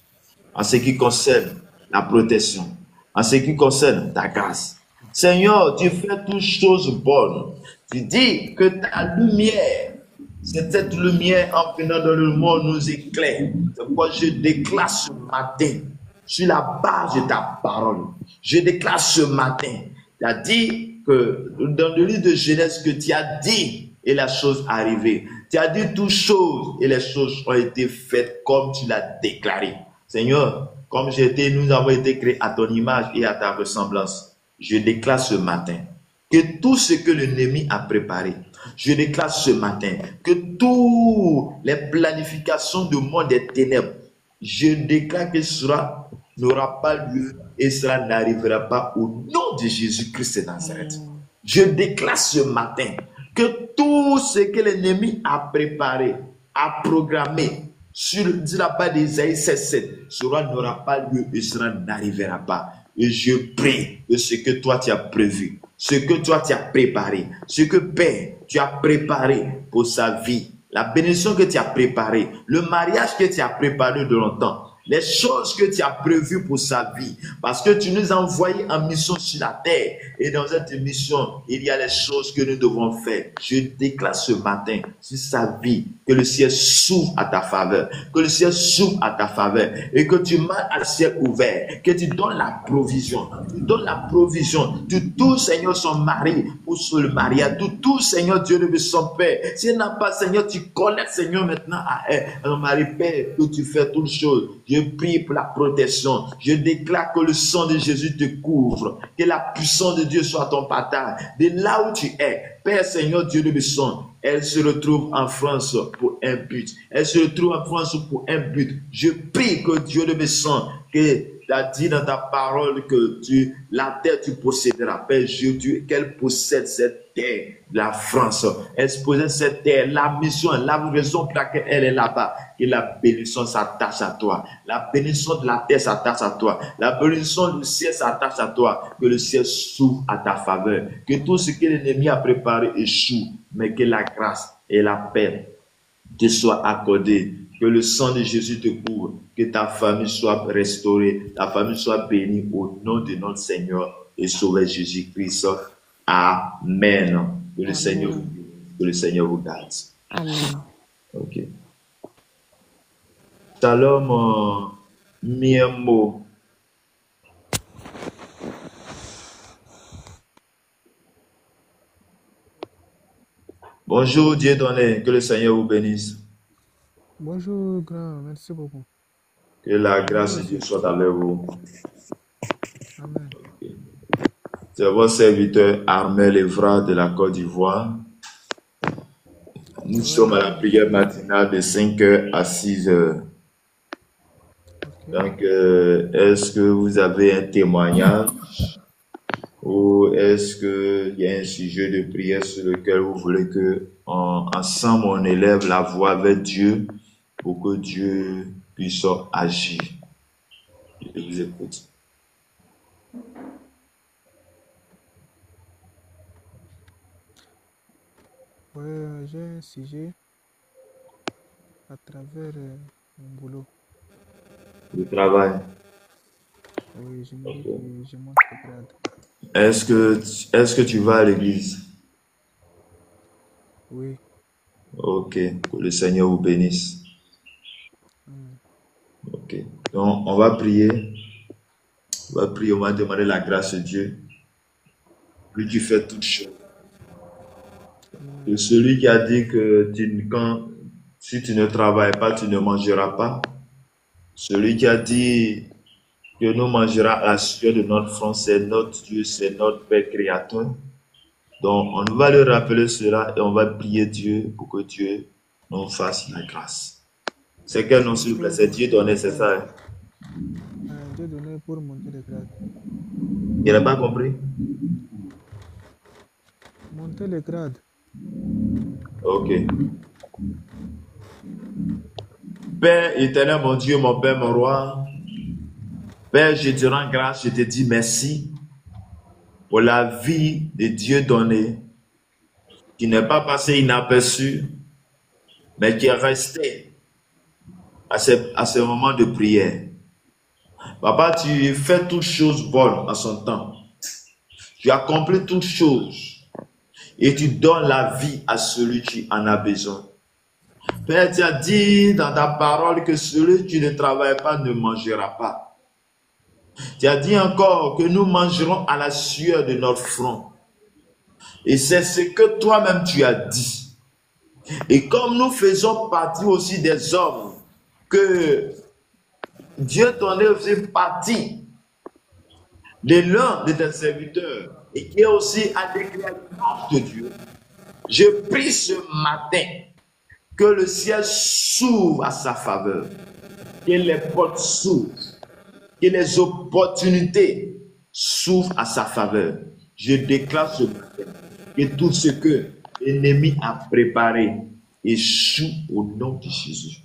en ce qui concerne la protection, en ce qui concerne ta grâce. Seigneur, tu fais toutes choses bonnes. Tu dis que ta lumière, c'est cette lumière en venant dans le monde nous éclaire. C'est pourquoi je déclare ce matin, sur la base de ta parole, je déclare ce matin, tu as dit que dans le livre de Genèse que tu as dit et la chose arrivée. Tu as dit toutes choses et les choses ont été faites comme tu l'as déclaré. Seigneur, comme nous avons été créés à ton image et à ta ressemblance, je déclare ce matin que tout ce que l'ennemi a préparé, je déclare ce matin que toutes les planifications du monde des ténèbres, je déclare que cela n'aura pas lieu et cela n'arrivera pas au nom de Jésus-Christ de Nazareth. Je déclare ce matin que tout ce que l'ennemi a préparé, a programmé sur la base d'Ésaïe 7.7, cela n'aura pas lieu et cela n'arrivera pas. Et je prie de ce que toi tu as prévu, ce que toi tu as préparé, ce que Père tu as préparé pour sa vie, la bénédiction que tu as préparée, le mariage que tu as préparé de longtemps, les choses que tu as prévues pour sa vie, parce que tu nous as envoyés en mission sur la terre, et dans cette mission, il y a les choses que nous devons faire. Je déclare ce matin sur sa vie, que le ciel s'ouvre à ta faveur, que le ciel s'ouvre à ta faveur, et que tu marches à ciel ouvert, que tu donnes la provision, tu tout Seigneur son mari pour le mariage, tout Seigneur Dieu de son Père. S'il n'a pas Seigneur, tu connais Seigneur maintenant à un mari Père, que tu fais toutes choses. Je prie pour la protection. Je déclare que le sang de Jésus te couvre. Que la puissance de Dieu soit ton partage. De là où tu es, Père Seigneur Dieu de mes sons, elle se retrouve en France pour un but. Elle se retrouve en France pour un but. Je prie que Dieu de mes sons, que Tu as dit dans ta parole que la terre, tu posséderas. Père Jésus, qu'elle possède cette terre, la France. Elle possède cette terre, la mission, la raison pour laquelle elle est là-bas. Que la bénédiction s'attache à toi. La bénédiction de la terre s'attache à toi. La bénédiction du ciel s'attache à toi. Que le ciel s'ouvre à ta faveur. Que tout ce que l'ennemi a préparé échoue. Mais que la grâce et la paix te soient accordées. Que le sang de Jésus te couvre. Que ta famille soit restaurée. Ta famille soit bénie au nom de notre Seigneur et Sauveur Jésus-Christ. Amen. Que le Seigneur vous garde. Amen. Ok. Shalom, Miemo. Bonjour, Dieu donné. Que le Seigneur vous bénisse. Bonjour, grand. Merci beaucoup. Que la grâce de Dieu soit avec vous. Amen. Okay. C'est votre serviteur Armel Evra de la Côte d'Ivoire. Nous sommes à la prière matinale de 5h à 6h. Okay. Donc, est-ce que vous avez un témoignage ou est-ce qu'il y a un sujet de prière sur lequel vous voulez que ensemble on élève la voix vers Dieu pour que Dieu puisse agir? Je vous écoute. Ouais, j'ai un sujet à travers mon boulot. Le travail. Oui, je me dis que je monte le grade. Est-ce que tu vas à l'église? Oui. Ok, que le Seigneur vous bénisse. Ok, donc on va prier. On va prier, on va demander la grâce de Dieu. Lui qui fait toutes choses. Et celui qui a dit que si tu ne travailles pas, tu ne mangeras pas. Celui qui a dit que nous mangerons à la sueur de notre front, c'est notre Dieu, c'est notre Père Créateur. Donc, on va lui rappeler cela et on va prier Dieu pour que Dieu nous fasse la grâce. C'est quel nom, s'il vous plaît? C'est Dieu donné, c'est ça? Hein? Dieu donné pour monter le grade. Il n'a pas compris? Monter le grade. Ok. Père éternel, mon Dieu, mon Père, mon roi. Père, je te rends grâce, je te dis merci pour la vie de Dieu donné, qui n'est pas passé inaperçu, mais qui est resté à ce moment de prière. Papa, tu fais toutes choses bonnes en son temps. Tu accomplis toutes choses et tu donnes la vie à celui qui en a besoin. Père, tu as dit dans ta parole que celui qui ne travaille pas ne mangera pas. Tu as dit encore que nous mangerons à la sueur de notre front. Et c'est ce que toi-même tu as dit. Et comme nous faisons partie aussi des hommes que Dieu t'en faisait partie de l'un de tes serviteurs et qui est aussi à déclarer l'ange de Dieu, je prie ce matin que le ciel s'ouvre à sa faveur, que les portes s'ouvrent, que les opportunités s'ouvrent à sa faveur. Je déclare ce matin que tout ce que l'ennemi a préparé échoue au nom de Jésus.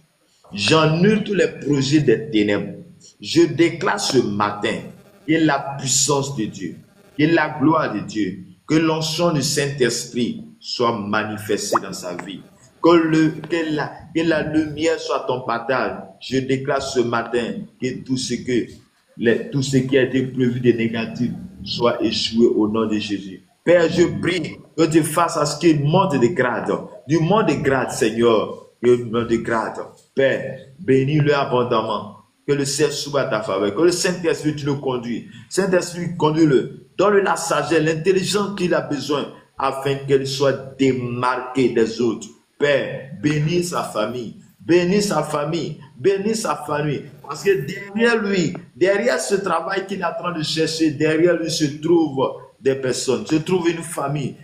J'annule tous les projets des ténèbres. Je déclare ce matin que la puissance de Dieu, que la gloire de Dieu, que l'onction du Saint-Esprit soit manifestée dans sa vie. Que la lumière soit ton partage. Je déclare ce matin que tout ce qui a été prévu de négatif soit échoué au nom de Jésus. Père, je prie que tu fasses à ce qu'il monte de grade. Du monde de grade, Seigneur, que du monde de grade. Père, bénis-le abondamment. Que le ciel s'ouvre à ta faveur. Que le Saint-Esprit tu le conduis. Saint-Esprit, conduis-le. Donne-lui la sagesse, l'intelligence qu'il a besoin afin qu'elle soit démarquée des autres. Père, bénis sa famille. Bénis sa famille. Bénis sa famille. Parce que derrière lui, derrière ce travail qu'il est en train de chercher, derrière lui se trouvent des personnes, se trouve une famille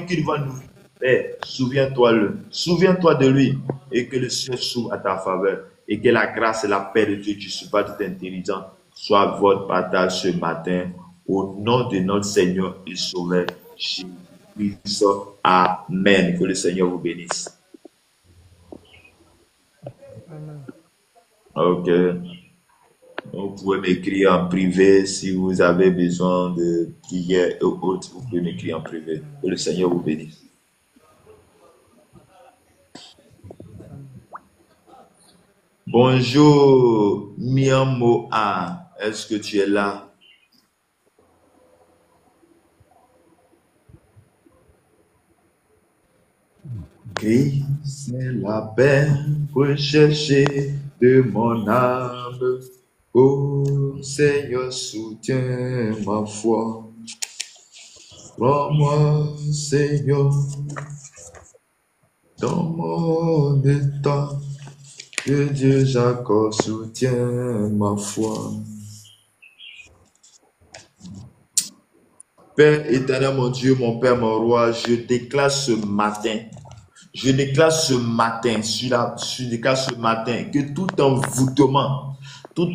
qui va nous. Père, souviens-toi de lui et que le ciel s'ouvre à ta faveur et que la grâce et la paix de Dieu qui surpasse toute intelligence soit votre partage ce matin au nom de notre Seigneur et Sauveur Jésus-Christ. Amen. Que le Seigneur vous bénisse. Amen. Ok. Vous pouvez m'écrire en privé si vous avez besoin de prière ou autre. Vous pouvez m'écrire en privé. Que le Seigneur vous bénisse. Bonjour, Miamoa. Est-ce que tu es là? Christ est la paix recherchée de mon âme. Oh Seigneur, soutiens ma foi. Prends-moi, Seigneur, dans mon état. Que Dieu j'accorde, soutiens ma foi. Père éternel, mon Dieu, mon Père, mon roi, je déclare ce matin que tout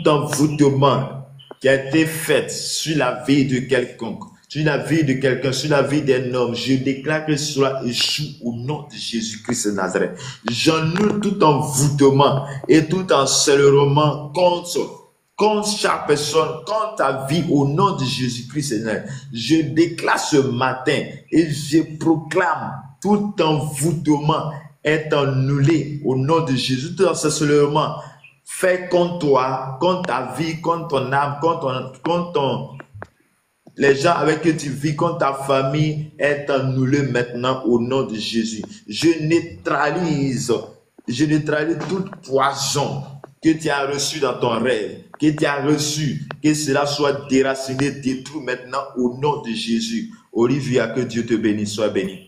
envoûtement qui a été fait sur la vie de quelconque, sur la vie de quelqu'un, sur la vie d'un homme, je déclare que cela échoue au nom de Jésus-Christ de Nazareth. J'annule tout envoûtement et tout encellulement contre chaque personne, contre ta vie, au nom de Jésus-Christ, Seigneur. Je déclare ce matin et je proclame tout envoûtement est annulé au nom de Jésus. Tout ensorcellement fait contre toi, contre ta vie, contre ton âme, contre les gens avec qui tu vis, contre ta famille est annulé maintenant au nom de Jésus. Je neutralise toute poison que tu as reçu dans ton rêve, que tu as reçu, que cela soit déraciné, détruit maintenant au nom de Jésus. Olivia, que Dieu te bénisse, sois béni.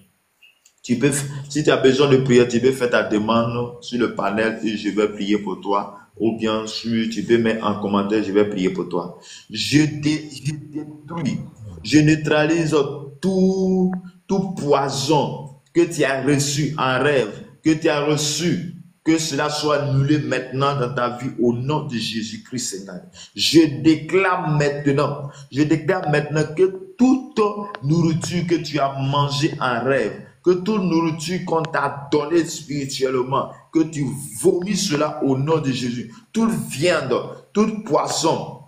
Si tu as besoin de prière, tu peux faire ta demande sur le panel et je vais prier pour toi. Ou bien tu peux mettre en commentaire, je vais prier pour toi. Je détruis, je neutralise tout poison que tu as reçu en rêve, que tu as reçu, que cela soit annulé maintenant dans ta vie au nom de Jésus-Christ, Seigneur. Je déclare maintenant que toute nourriture que tu as mangée en rêve, que toute nourriture qu'on t'a donnée spirituellement, que tu vomis cela au nom de Jésus. Toute viande, toute poisson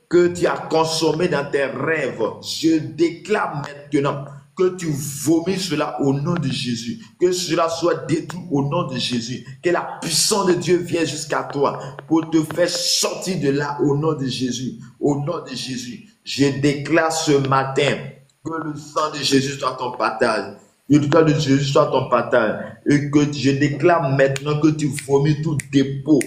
que tu as consommé dans tes rêves, je déclare maintenant que tu vomis cela au nom de Jésus, que cela soit détruit au nom de Jésus, que la puissance de Dieu vienne jusqu'à toi pour te faire sortir de là au nom de Jésus, au nom de Jésus. Je déclare ce matin que le sang de Jésus soit ton partage. Le sang de Jésus soit ton partage. Et que je déclare maintenant que tu vomis tout dépôt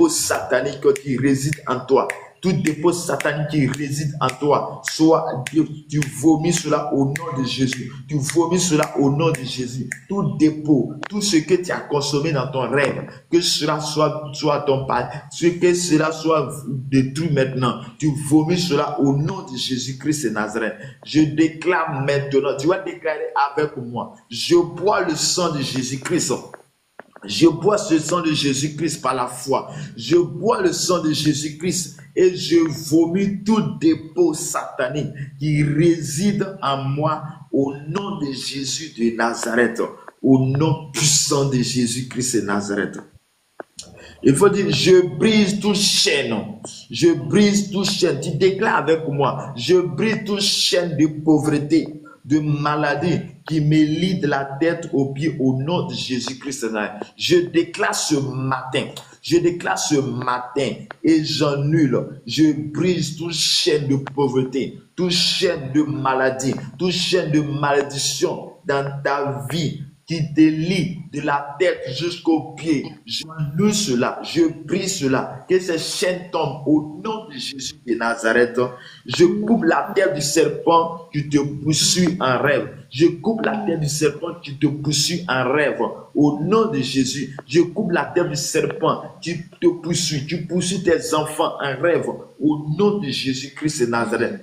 satanique qui réside en toi. Tout dépôt satanique qui réside en toi, soit tu vomis cela au nom de Jésus. Tu vomis cela au nom de Jésus. Tout dépôt, tout ce que tu as consommé dans ton rêve, que cela soit ton père, que cela soit détruit maintenant. Tu vomis cela au nom de Jésus-Christ de Nazareth. Je déclare maintenant, tu vas déclarer avec moi, je bois le sang de Jésus-Christ. Je bois ce sang de Jésus-Christ par la foi. Je bois le sang de Jésus-Christ et je vomis tout dépôt satanique qui réside en moi au nom de Jésus de Nazareth. Au nom puissant de Jésus-Christ de Nazareth. Il faut dire, je brise toute chaîne. Je brise toute chaîne. Tu déclares avec moi, je brise toute chaîne de pauvreté, de maladie qui me lie de la tête aux pieds au nom de Jésus-Christ. Je déclare ce matin et j'annule, je brise toute chaîne de pauvreté, toute chaîne de maladie, toute chaîne de malédiction dans ta vie qui te lie de la tête jusqu'aux pieds. Je loue cela, je prie cela, que ces chaînes tombent au nom de Jésus de Nazareth. Je coupe la tête du serpent qui te poursuit en rêve. Je coupe la tête du serpent qui te poursuit en rêve. Au nom de Jésus, je coupe la tête du serpent qui te poursuit. Tu poursuis tes enfants en rêve. Au nom de Jésus-Christ de Nazareth.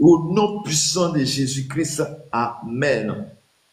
Au nom puissant de Jésus-Christ. Amen.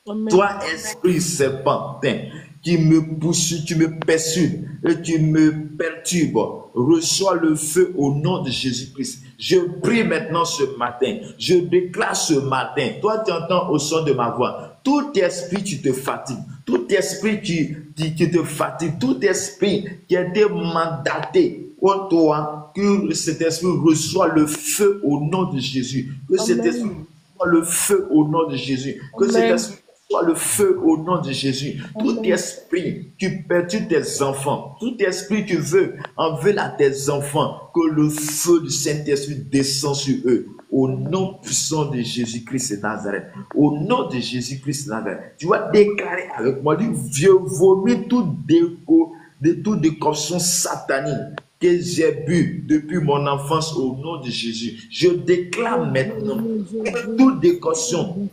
Amen. Toi, esprit serpentin, qui me poursuit, tu me persuades et tu me perturbes. Reçois le feu au nom de Jésus-Christ. Je prie maintenant ce matin. Je déclare ce matin. Toi, tu entends au son de ma voix. Tout esprit qui te fatigue, tout esprit qui te fatigue, tout esprit qui a été mandaté contre toi, que cet esprit reçoit le feu au nom de Jésus. Que cet esprit reçoit le feu au nom de Jésus. Que cet esprit reçoit le feu au nom de Jésus. Tout esprit qui perturbe tes enfants, tout esprit qui veut enlever à tes enfants, que le feu du Saint-Esprit descend sur eux. Au nom puissant de Jésus-Christ de Nazareth. Au nom de Jésus-Christ de Nazareth. Tu vas déclarer avec moi, je vomis toute décoction satanique que j'ai bu depuis mon enfance au nom de Jésus. Je déclare maintenant que toute décoction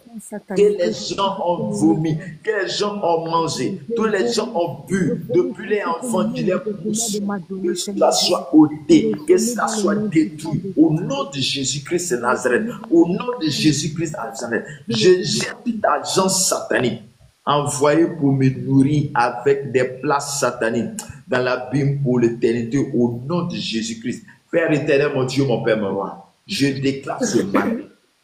que les gens ont vomi, que les gens ont mangé, tous les gens ont bu depuis les enfants qui les poussent, que cela soit ôté, que cela soit détruit au nom de Jésus-Christ de Nazareth. Au nom de Jésus-Christ de Nazareth, je jette toute agence satanique envoyé pour me nourrir avec des places sataniques dans l'abîme pour l'éternité au nom de Jésus-Christ. Père éternel, mon Dieu, mon Père, mon roi, je déclare ce matin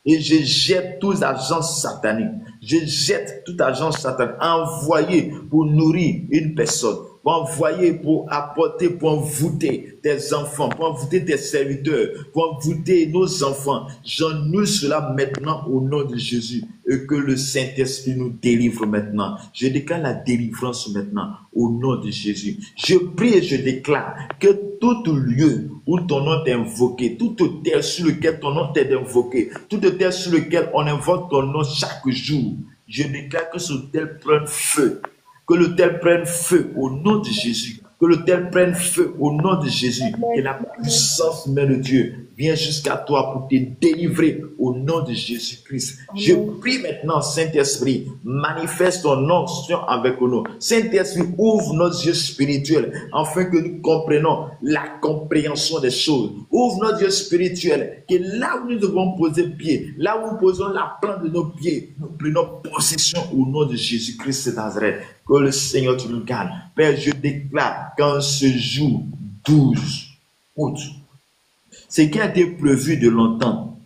et je jette tous les agences sataniques. Je jette toute agence satanique envoyée pour nourrir une personne, pour envoyer, pour apporter, pour envoûter tes enfants, pour envoûter tes serviteurs, pour envoûter nos enfants. J'annule cela maintenant au nom de Jésus et que le Saint-Esprit nous délivre maintenant. Je déclare la délivrance maintenant au nom de Jésus. Je prie et je déclare que tout lieu où ton nom est invoqué, toute terre sur laquelle ton nom est invoqué, toute terre sur laquelle on invoque ton nom chaque jour, je déclare que ce terre prenne feu. Que le tel prenne feu au nom de Jésus. Que le tel prenne feu au nom de Jésus. Que la puissance même de Dieu vienne jusqu'à toi pour te délivrer au nom de Jésus-Christ. Je prie maintenant, Saint-Esprit, manifeste ton onction avec nous. Saint-Esprit, ouvre nos yeux spirituels afin que nous comprenions la compréhension des choses. Ouvre nos yeux spirituels, que là où nous devons poser pied, là où nous posons la plante de nos pieds, nous prenons possession au nom de Jésus-Christ de Nazareth. Que le Seigneur te nous garde. Père, je déclare qu'en ce jour 12 août, ce qui a été prévu de longtemps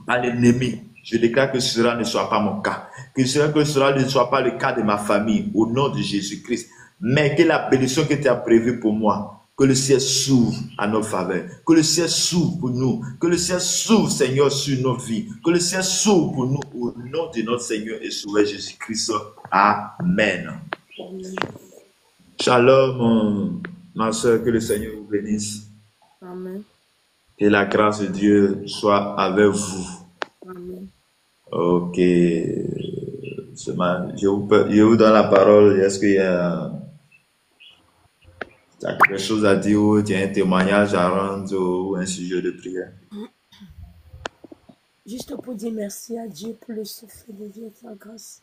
par l'ennemi, je déclare que cela ne soit pas mon cas. Que cela ne soit pas le cas de ma famille, au nom de Jésus-Christ. Mais que la bénédiction que tu as prévue pour moi, que le ciel s'ouvre à nos faveurs. Que le ciel s'ouvre pour nous. Que le ciel s'ouvre, Seigneur, sur nos vies. Que le ciel s'ouvre pour nous, au nom de notre Seigneur et Sauveur Jésus-Christ. Amen. Shalom, ma soeur, que le Seigneur vous bénisse. Amen. Que la grâce de Dieu soit avec vous. Amen. Ok. Je vous donne la parole. Est-ce qu'il y a quelque chose à dire ou tu as un témoignage à rendre ou un sujet de prière? Juste pour dire merci à Dieu pour le souffle de Dieu et sa grâce.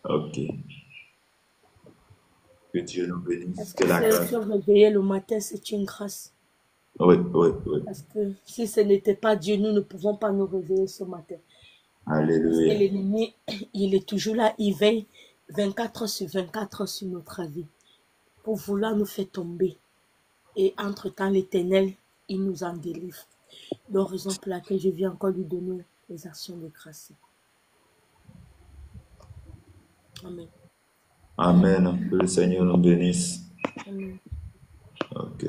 Ok. Que Dieu nous bénisse. Parce Que que la grâce. se réveiller le matin, c'est une grâce. Oui. Parce que si ce n'était pas Dieu, nous ne pouvons pas nous réveiller ce matin. Alléluia. Et l'ennemi, il est toujours là, il veille 24 heures sur 24 heures sur notre vie pour vouloir nous faire tomber. Et entre-temps, l'Éternel, il nous en délivre. Donc, raison pour laquelle je viens encore lui donner les actions de grâce. Amen. Amen. Que le Seigneur nous bénisse. Amen. Ok.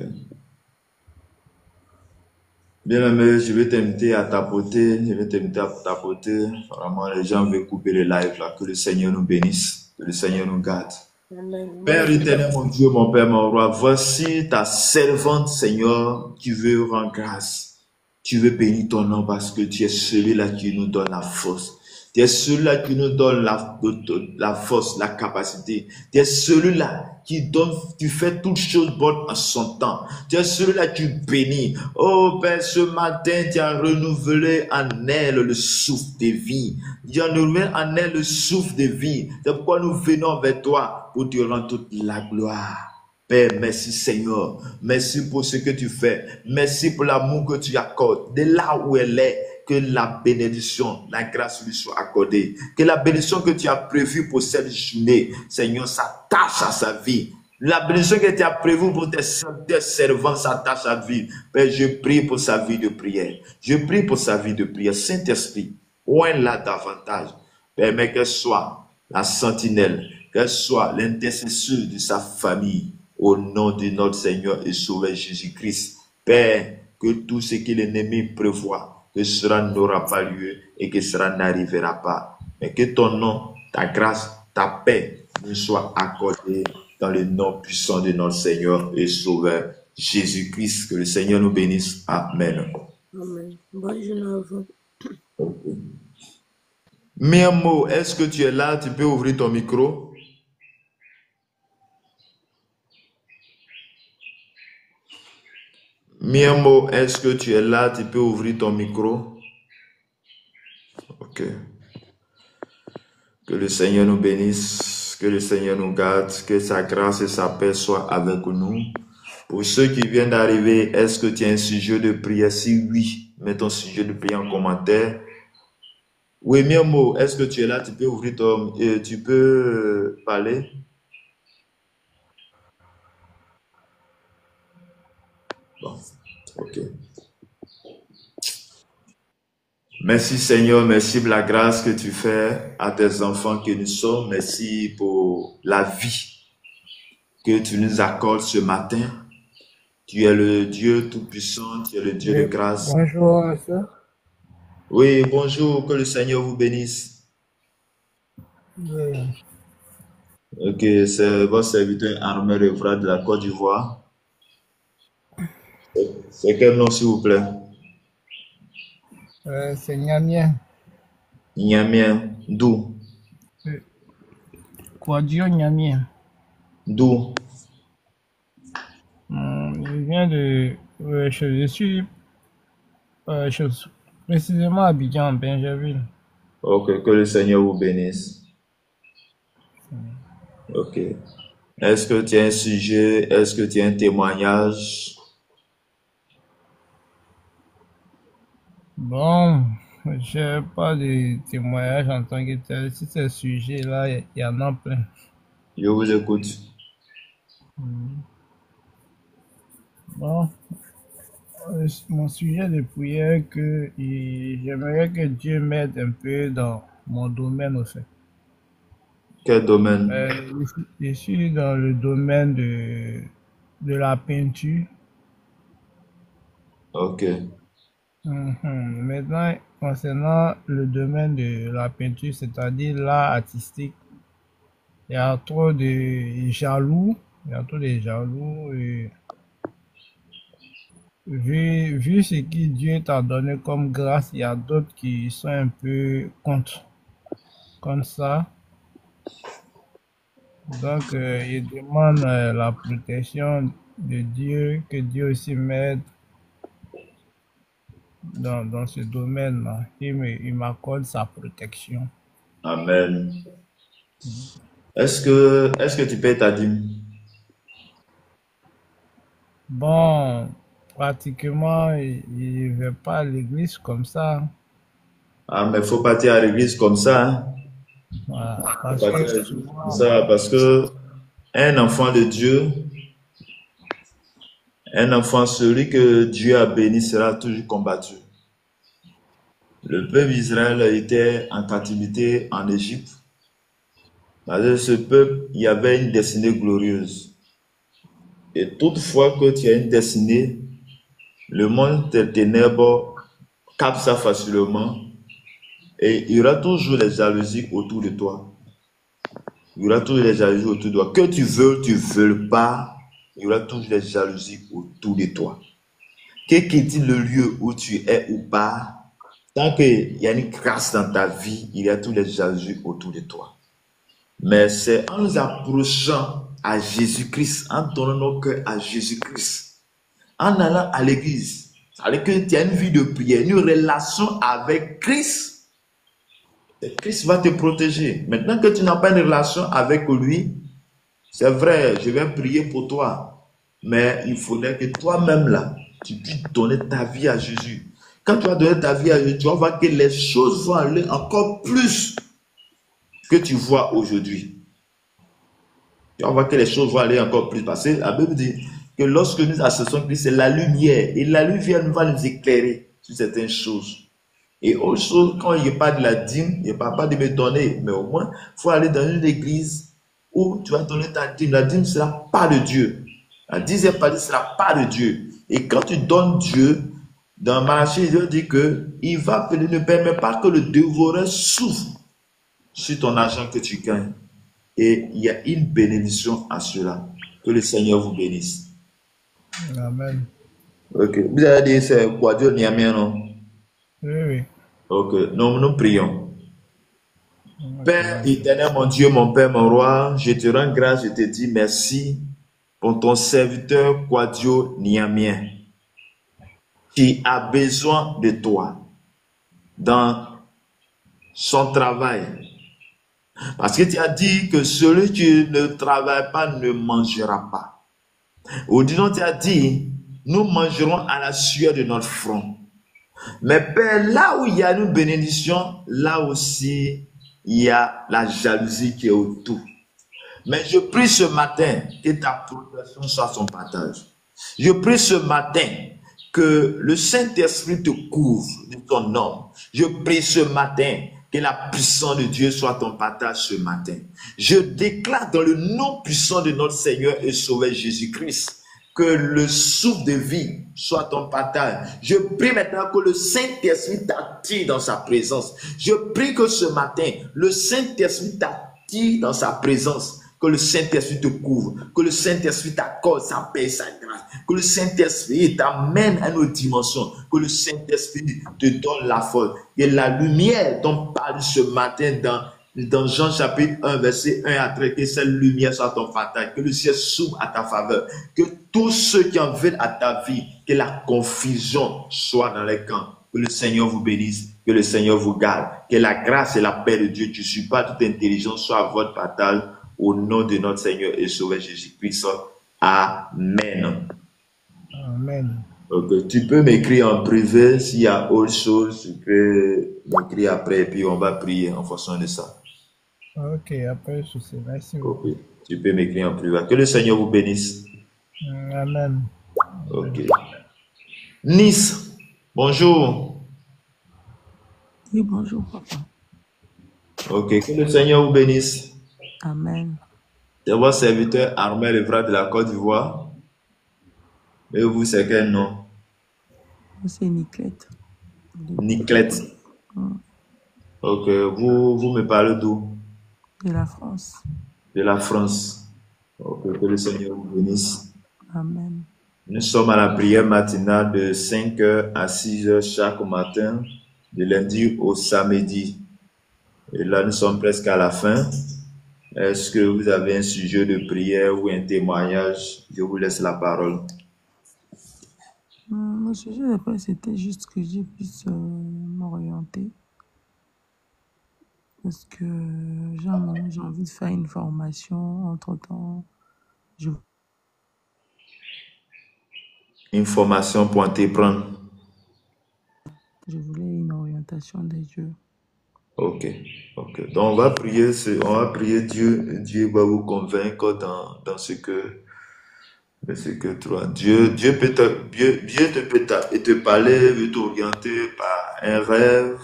Bien-aimé, je vais t'inviter à tapoter. Vraiment, les gens veulent couper le live là. Que le Seigneur nous bénisse. Que le Seigneur nous garde. Amen. Père éternel, mon Dieu, mon Père, mon roi, voici ta servante, Seigneur, qui veut rendre grâce. Tu veux bénir ton nom parce que tu es celui-là qui nous donne la force. Tu es celui-là qui nous donne la force, la capacité. Tu es celui-là qui fait toutes choses bonnes en son temps. Tu es celui-là qui bénit. Oh Père, ce matin, tu as renouvelé en elle le souffle de vie. Tu as renouvelé en elle le souffle de vie. C'est pourquoi nous venons vers toi pour te rendre toute la gloire. Père, merci Seigneur. Merci pour ce que tu fais. Merci pour l'amour que tu accordes. De là où elle est, que la bénédiction, la grâce lui soit accordée. Que la bénédiction que tu as prévue pour cette journée, Seigneur, s'attache à sa vie. La bénédiction que tu as prévue pour tes servants s'attache à sa vie. Père, je prie pour sa vie de prière. Je prie pour sa vie de prière. Saint-Esprit, oint-la davantage. Permets qu'elle soit la sentinelle, qu'elle soit l'intercesseur de sa famille. Au nom de notre Seigneur et Sauveur Jésus-Christ. Père, que tout ce que l'ennemi prévoit, que cela n'aura pas lieu et que cela n'arrivera pas. Mais que ton nom, ta grâce, ta paix nous soit accordée dans le nom puissant de notre Seigneur et Sauveur Jésus-Christ. Que le Seigneur nous bénisse. Amen. Amen. Bonne journée à vous. Miamo, est-ce que tu es là? Tu peux ouvrir ton micro? Miamo, est-ce que tu es là? Tu peux ouvrir ton micro? Ok. Que le Seigneur nous bénisse, que le Seigneur nous garde, que sa grâce et sa paix soient avec nous. Pour ceux qui viennent d'arriver, est-ce que tu as un sujet de prière? Si oui, mets ton sujet de prière en commentaire. Oui, Miamo, est-ce que tu es là? Tu peux ouvrir ton... tu peux parler? Bon, ok. Merci Seigneur, merci pour la grâce que tu fais à tes enfants que nous sommes. Merci pour la vie que tu nous accordes ce matin. Tu es le Dieu Tout-Puissant, tu es le Dieu de grâce. Bonjour, monsieur. Oui, bonjour, que le Seigneur vous bénisse. Oui. Ok, c'est votre serviteur Armel Evra de la Côte d'Ivoire. C'est quel nom s'il vous plaît? C'est Niamien. Niamien, d'où? Quadio Niamien. D'où? Je viens de... je suis précisément à Abidjan, Benjerville. Ok, que le Seigneur vous bénisse. Ok. Est-ce que tu as un sujet? Est-ce que tu as un témoignage? Bon, je n'ai pas de témoignage en tant que tel. Si c'est sujet-là, il y en a plein. Je vous écoute. Bon, mon sujet de prière, j'aimerais que Dieu m'aide un peu dans mon domaine, au fait. Quel domaine? Je suis dans le domaine de la peinture. Ok. Maintenant, concernant le domaine de la peinture, c'est-à-dire l'art artistique, il y a trop de jaloux. Il y a trop de jaloux. Et vu ce que Dieu t'a donné comme grâce, il y a d'autres qui sont un peu contre ça. Donc, ils demandent la protection de Dieu, que Dieu aussi m'aide dans ce domaine-là. Il m'accorde sa protection. Amen. Est-ce que tu payes ta dîme? Bon, pratiquement, il ne va pas à l'église comme ça. Ah, mais il faut partir à l'église comme ça. Hein? Voilà, parce que un enfant de Dieu, un enfant, celui que Dieu a béni sera toujours combattu. Le peuple d'Israël était en captivité en Égypte. Dans ce peuple, il y avait une destinée glorieuse. Et toutefois que tu as une destinée, le monde des ténèbres capte ça facilement. Et il y aura toujours des jalousies autour de toi. Il y aura toujours des jalousies autour de toi. Que tu veux pas, il y aura toujours des jalousies autour de toi. Quel qu'est-il le lieu où tu es ou pas, tant qu'il y a une grâce dans ta vie, il y a toutes les jalousies autour de toi. Mais c'est en nous approchant à Jésus-Christ, en donnant nos cœurs à Jésus-Christ, en allant à l'église, c'est-à-dire que tu as une vie de prière, une relation avec Christ. Et Christ va te protéger. Maintenant que tu n'as pas une relation avec lui, c'est vrai, je vais prier pour toi. Mais il faudrait que toi-même là, tu puisses donner ta vie à Jésus. quand tu vas donner ta vie à Dieu, tu vas voir que les choses vont aller encore plus que tu vois aujourd'hui. Tu vas voir que les choses vont aller encore plus. Parce que la Bible dit que lorsque nous accessons Christ, c'est la lumière. Et la lumière va nous éclairer sur certaines choses. Et autre chose, quand il parle de la dîme, il ne parle pas de me donner. Mais au moins, il faut aller dans une église où tu vas donner ta dîme. La dîme ne sera pas de Dieu. La 10e partie ne sera pas de Dieu. Et quand tu donnes Dieu, dans Malachie, Dieu dit que il ne permet pas que le dévoreur souffre sur ton argent que tu gagnes. Et il y a une bénédiction à cela. Que le Seigneur vous bénisse. Amen. Ok. Vous avez dit c'est quoi Dieu Niamien, non? Oui. Ok. Nous prions. Ok. Père éternel, mon Dieu, mon Père, mon roi, je te rends grâce, je te dis merci pour ton serviteur Quadio Niamien qui a besoin de toi dans son travail. Parce que tu as dit que celui qui ne travaille pas ne mangera pas. Ou disons, tu as dit, nous mangerons à la sueur de notre front. Mais Père, là où il y a une bénédiction, là aussi, il y a la jalousie qui est autour. Mais je prie ce matin que ta protection soit son partage. Je prie ce matin que le Saint-Esprit te couvre de ton nom. Je prie ce matin que la puissance de Dieu soit ton partage ce matin. Je déclare dans le nom puissant de notre Seigneur et Sauveur Jésus-Christ que le souffle de vie soit ton partage. Je prie maintenant que le Saint-Esprit t'attire dans sa présence. Je prie que ce matin, le Saint-Esprit t'attire dans sa présence. Que le Saint-Esprit te couvre, que le Saint-Esprit t'accorde sa paix et sa grâce, que le Saint-Esprit t'amène à une autre dimension, que le Saint-Esprit te donne la force. Et la lumière dont parle ce matin dans Jean chapitre 1, verset 1 à 3, que cette lumière soit ton partage, que le ciel s'ouvre à ta faveur, que tous ceux qui en veulent à ta vie, que la confusion soit dans les camps. Que le Seigneur vous bénisse, que le Seigneur vous garde, que la grâce et la paix de Dieu qui supplie toute intelligence soit à votre partage. Au nom de notre Seigneur et Sauveur Jésus-Christ. Amen. Amen. Okay. Tu peux m'écrire en privé s'il y a autre chose. Tu peux m'écrire après et puis on va prier en fonction de ça. Ok, après ceci. Merci beaucoup. Okay. Tu peux m'écrire en privé. Que le Seigneur vous bénisse. Amen. Ok. Nice, bonjour. Oui, bonjour, papa. Ok, que le Seigneur vous bénisse. Amen. C'est votre serviteur Armel Evra de la Côte d'Ivoire. Et vous, c'est quel nom? C'est Niclette. Niclette. Ok, vous me parlez d'où? De la France. De la France. Ok, que le Seigneur vous bénisse. Amen. Nous sommes à la prière matinale de 5h à 6h chaque matin, de lundi au samedi. Et là, nous sommes presque à la fin. Est-ce que vous avez un sujet de prière ou un témoignage? Je vous laisse la parole. Mon sujet d'après, c'était juste que je puisse m'orienter. Parce que j'ai envie de faire une formation. Entre-temps, Une formation pour entreprendre. je voulais une orientation des dieux. Ok. Donc on va prier Dieu. Dieu va vous convaincre dans ce que toi. Dieu peut te parler, veut t'orienter par un rêve,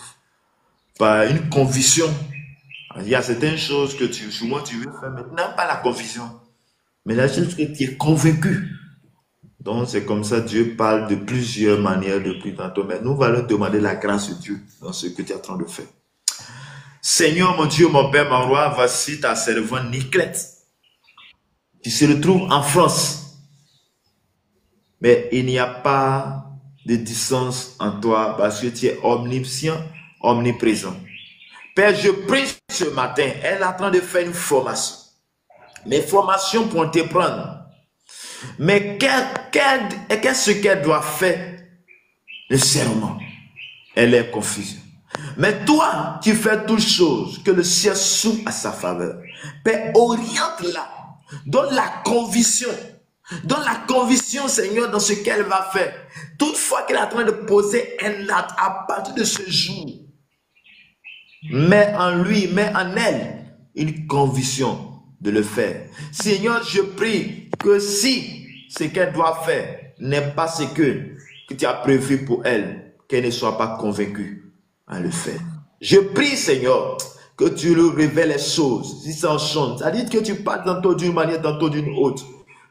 par une conviction. Il y a certaines choses que souvent tu veux faire, maintenant pas la conviction, mais la chose que tu es convaincu. Donc c'est comme ça Dieu parle de plusieurs manières depuis tantôt. Mais nous allons demander la grâce de Dieu dans ce que tu es en train de faire. Seigneur, mon Dieu, mon Père, mon roi, voici ta servante Niclette, qui se retrouve en France. Mais il n'y a pas de distance en toi parce que tu es omniscient, omniprésent. Père, je prie ce matin, elle est en train de faire une formation. Mais formation pour te prendre. Mais qu'est-ce qu'elle doit faire? Le serment. Elle est confuse. Mais toi, qui fais toutes choses, que le ciel s'ouvre à sa faveur. Père, oriente-la. Donne la conviction Donne la conviction, Seigneur, dans ce qu'elle va faire. Toutefois qu'elle est en train de poser un acte à partir de ce jour, mets en lui, mets en elle une conviction de le faire. Seigneur, je prie que si ce qu'elle doit faire n'est pas ce que tu as prévu pour elle, qu'elle ne soit pas convaincue à le faire. Je prie, Seigneur, que tu lui révèles les choses. Si ça en chante, ça dit que tu parles tantôt d'une manière, tantôt d'une autre.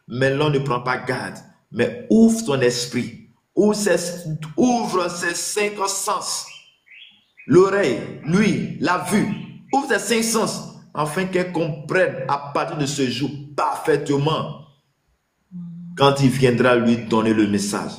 Mais l'on ne prend pas garde. Mais ouvre ton esprit. Ouvre ses 5 sens. L'oreille, lui, la vue. Ouvre ses 5 sens. Afin qu'elle comprenne à partir de ce jour parfaitement quand il viendra lui donner le message.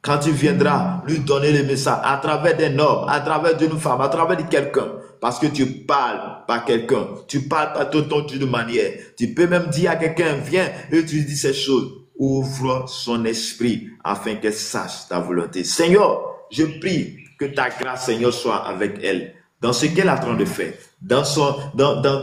Quand il viendra lui donner le message à travers d'un homme, à travers d'une femme, à travers de quelqu'un. Parce que tu parles par quelqu'un. Tu parles par d'une manière. Tu peux même dire à quelqu'un, viens, et tu dis ces choses. Ouvre son esprit afin qu'elle sache ta volonté. Seigneur, je prie que ta grâce, Seigneur, soit avec elle. Dans ce qu'elle est en train de faire. Dans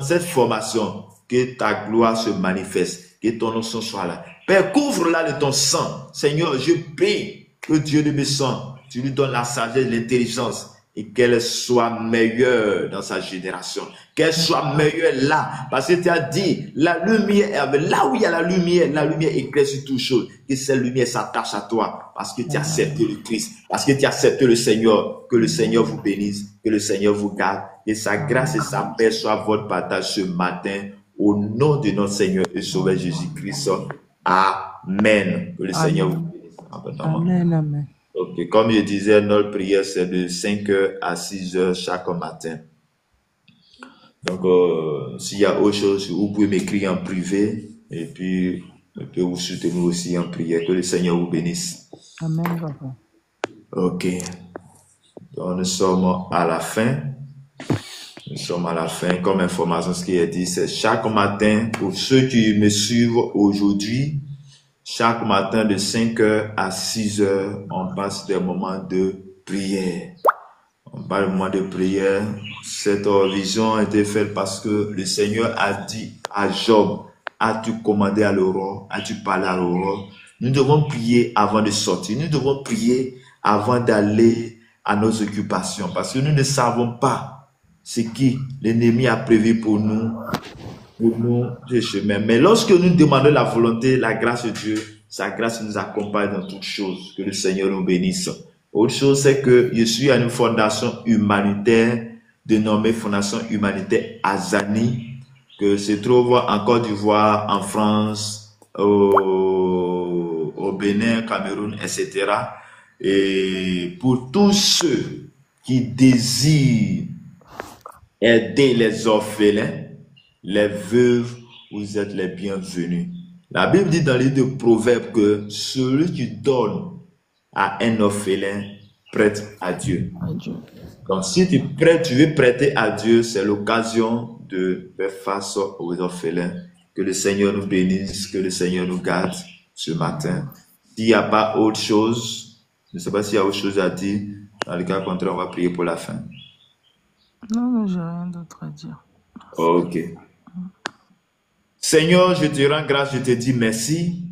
cette formation, que ta gloire se manifeste. Que ton nom soit là. Père, couvre-la de ton sang. Seigneur, je prie que Dieu de mes sangs, tu lui donnes la sagesse, l'intelligence. Et qu'elle soit meilleure dans sa génération. Qu'elle soit meilleure là. Parce que tu as dit, la lumière, là où il y a la lumière éclaire sur toute chose. Que cette lumière s'attache à toi. Parce que tu as accepté le Christ. Parce que tu as accepté le Seigneur. Que le Seigneur vous bénisse. Que le Seigneur vous garde. Que sa grâce et sa paix soient votre partage ce matin. Au nom de notre Seigneur et Sauveur Jésus-Christ. Amen. Que le Seigneur vous bénisse. Amen, amen. Ok, comme je disais, notre prière c'est de 5h à 6h chaque matin. Donc, s'il y a autre chose, vous pouvez m'écrire en privé et puis je peux vous soutenir aussi en prière. Que le Seigneur vous bénisse. Amen, papa. Ok, donc nous sommes à la fin. Nous sommes à la fin. Comme information, ce qui est dit, c'est chaque matin, pour ceux qui me suivent aujourd'hui, chaque matin de 5h à 6h, on passe des moments de prière. On parle de moments de prière. Cette vision a été faite parce que le Seigneur a dit à Job, as-tu commandé à l'aurore, as-tu parlé à l'aurore? Nous devons prier avant de sortir. Nous devons prier avant d'aller à nos occupations parce que nous ne savons pas ce que l'ennemi a prévu pour nous de chemin. Mais lorsque nous demandons la volonté, la grâce de Dieu, sa grâce nous accompagne dans toutes choses. Que le Seigneur nous bénisse. Autre chose, c'est que je suis à une fondation humanitaire, dénommée Fondation Humanitaire Azani, que se trouve en Côte d'Ivoire, en France, au Bénin, Cameroun, etc. Et pour tous ceux qui désirent aider les orphelins, les veuves, vous êtes les bienvenus. La Bible dit dans le livre de Proverbes que celui qui donne à un orphelin prête à Dieu. Donc si tu veux prêter à Dieu, c'est l'occasion de faire face aux orphelins. Que le Seigneur nous bénisse, que le Seigneur nous garde ce matin. S'il n'y a pas autre chose, je ne sais pas s'il y a autre chose à dire. Dans le cas contraire, on va prier pour la fin. Non, j'ai rien d'autre à dire. Ok. Seigneur, je te rends grâce, je te dis merci.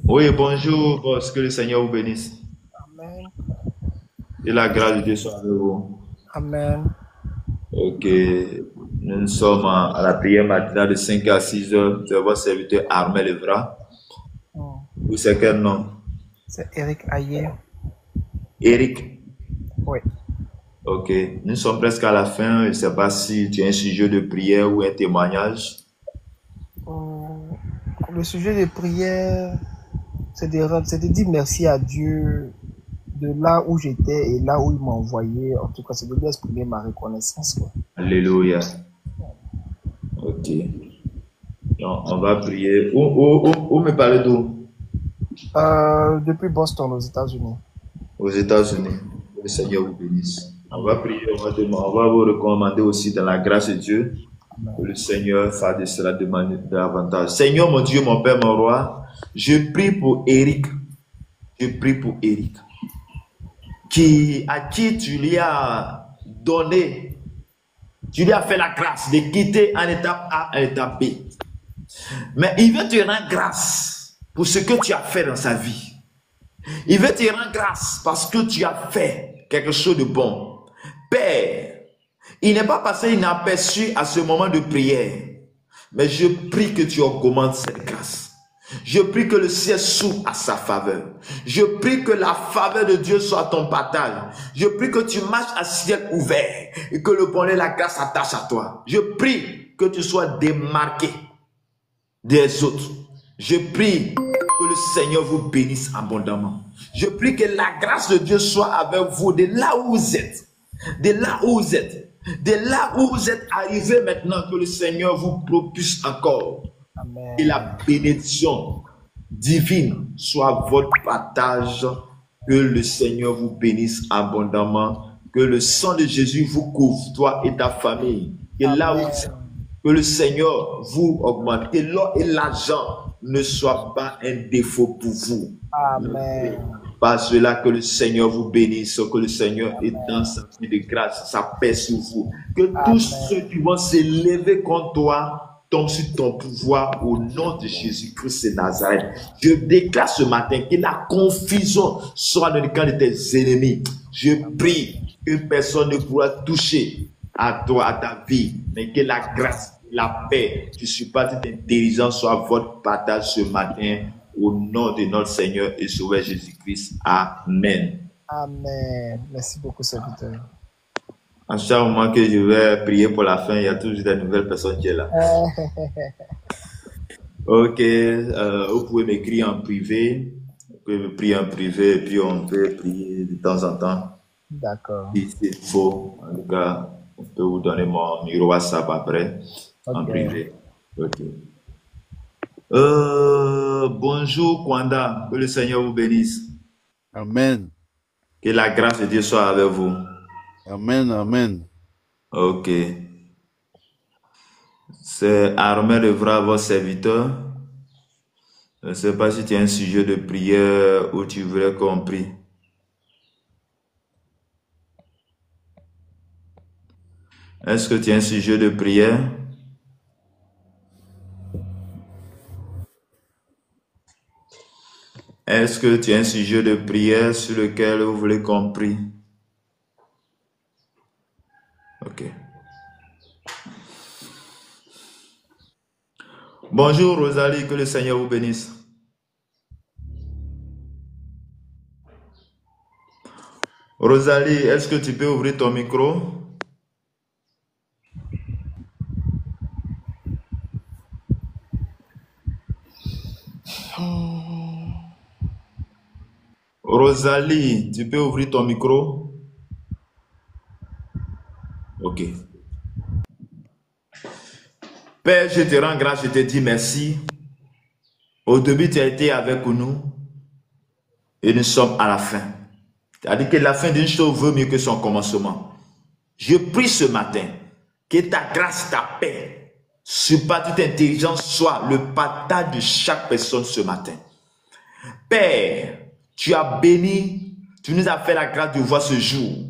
Oui, bonjour, boss, que le Seigneur vous bénisse. Amen. Et la grâce de Dieu soit avec vous. Amen. Ok. Nous sommes à la prière matinale de 5 à 6 heures. C'est votre serviteur Armel Evra. Vous c'est quel nom? C'est Eric Ayer. Eric. Oui. Ok. Nous sommes presque à la fin. Je ne sais pas si tu as un sujet de prière ou un témoignage. Le sujet de prière, c'est de dire merci à Dieu de là où j'étais et là où il m'a envoyé. En tout cas, c'est de lui exprimer ma reconnaissance. Quoi. Alléluia. Ok. Donc, on va prier. Où me parlez d'où? Depuis Boston, aux États-Unis. Aux États-Unis. Que le Seigneur vous bénisse. On va prier, on va vous recommander aussi dans la grâce de Dieu. Amen. Que le Seigneur fasse de cela demander davantage. Seigneur, mon Dieu, mon Père, mon Roi, je prie pour Eric. Je prie pour Eric. À qui tu lui as donné Tu lui as fait la grâce de quitter en étape A à l'étape B. Mais il veut te rendre grâce pour ce que tu as fait dans sa vie. Il veut te rendre grâce parce que tu as fait quelque chose de bon. Père, il n'est pas passé inaperçu à ce moment de prière. Mais je prie que tu augmentes cette grâce. Je prie que le ciel s'ouvre à sa faveur. Je prie que la faveur de Dieu soit ton partage. Je prie que tu marches à ciel ouvert et que le bonheur et la grâce s'attachent à toi. Je prie que tu sois démarqué des autres. Je prie que le Seigneur vous bénisse abondamment. Je prie que la grâce de Dieu soit avec vous de là où vous êtes. De là où vous êtes. De là où vous êtes arrivé maintenant, que le Seigneur vous propulse encore. Amen. Et la bénédiction divine soit votre partage. Que le Seigneur vous bénisse abondamment. Que le sang de Jésus vous couvre, toi et ta famille. Et là où vous êtes, que le Seigneur vous augmente. Que l'or et l'argent ne soient pas un défaut pour vous. Amen. Par cela, que le Seigneur vous bénisse, que le Seigneur étende sa vie de grâce, sa paix sur vous. Que tous ceux qui vont s'élever contre toi tombent sur ton pouvoir au nom de Jésus-Christ de Nazareth. Je déclare ce matin que la confusion soit dans le camp de tes ennemis. Je prie que personne ne pourra toucher à toi, à ta vie, mais que la grâce, la paix, tu supposes cette intelligence soit votre partage ce matin. Au nom de notre Seigneur et Sauveur Jésus-Christ. Amen. Amen. Merci beaucoup, serviteur. En chaque moment que je vais prier pour la fin, il y a toujours des nouvelles personnes qui sont là. Ok, vous pouvez m'écrire en privé. Vous pouvez me prier en privé et puis on peut prier de temps en temps. D'accord. Si c'est faux, en tout cas, on peut vous donner mon numéro WhatsApp après, en privé. Ok. Bonjour Kwanda, que le Seigneur vous bénisse. Amen. Que la grâce de Dieu soit avec vous. Amen, amen. Ok. C'est Armel Evra, votre serviteur. Je ne sais pas si tu as un sujet de prière ou tu voudrais qu'on prie. Est-ce que tu as un sujet de prière? Est-ce que tu as un sujet de prière sur lequel vous voulez qu'on prie? Ok. Bonjour Rosalie, que le Seigneur vous bénisse. Rosalie, est-ce que tu peux ouvrir ton micro? Rosalie, tu peux ouvrir ton micro? Ok. Père, je te rends grâce, je te dis merci. Au début, tu as été avec nous et nous sommes à la fin. Tu as dit que la fin d'une chose vaut mieux que son commencement. Je prie ce matin que ta grâce, ta paix, surpasse toute intelligence, soit le partage de chaque personne ce matin. Père, tu as béni, tu nous as fait la grâce de voir ce jour.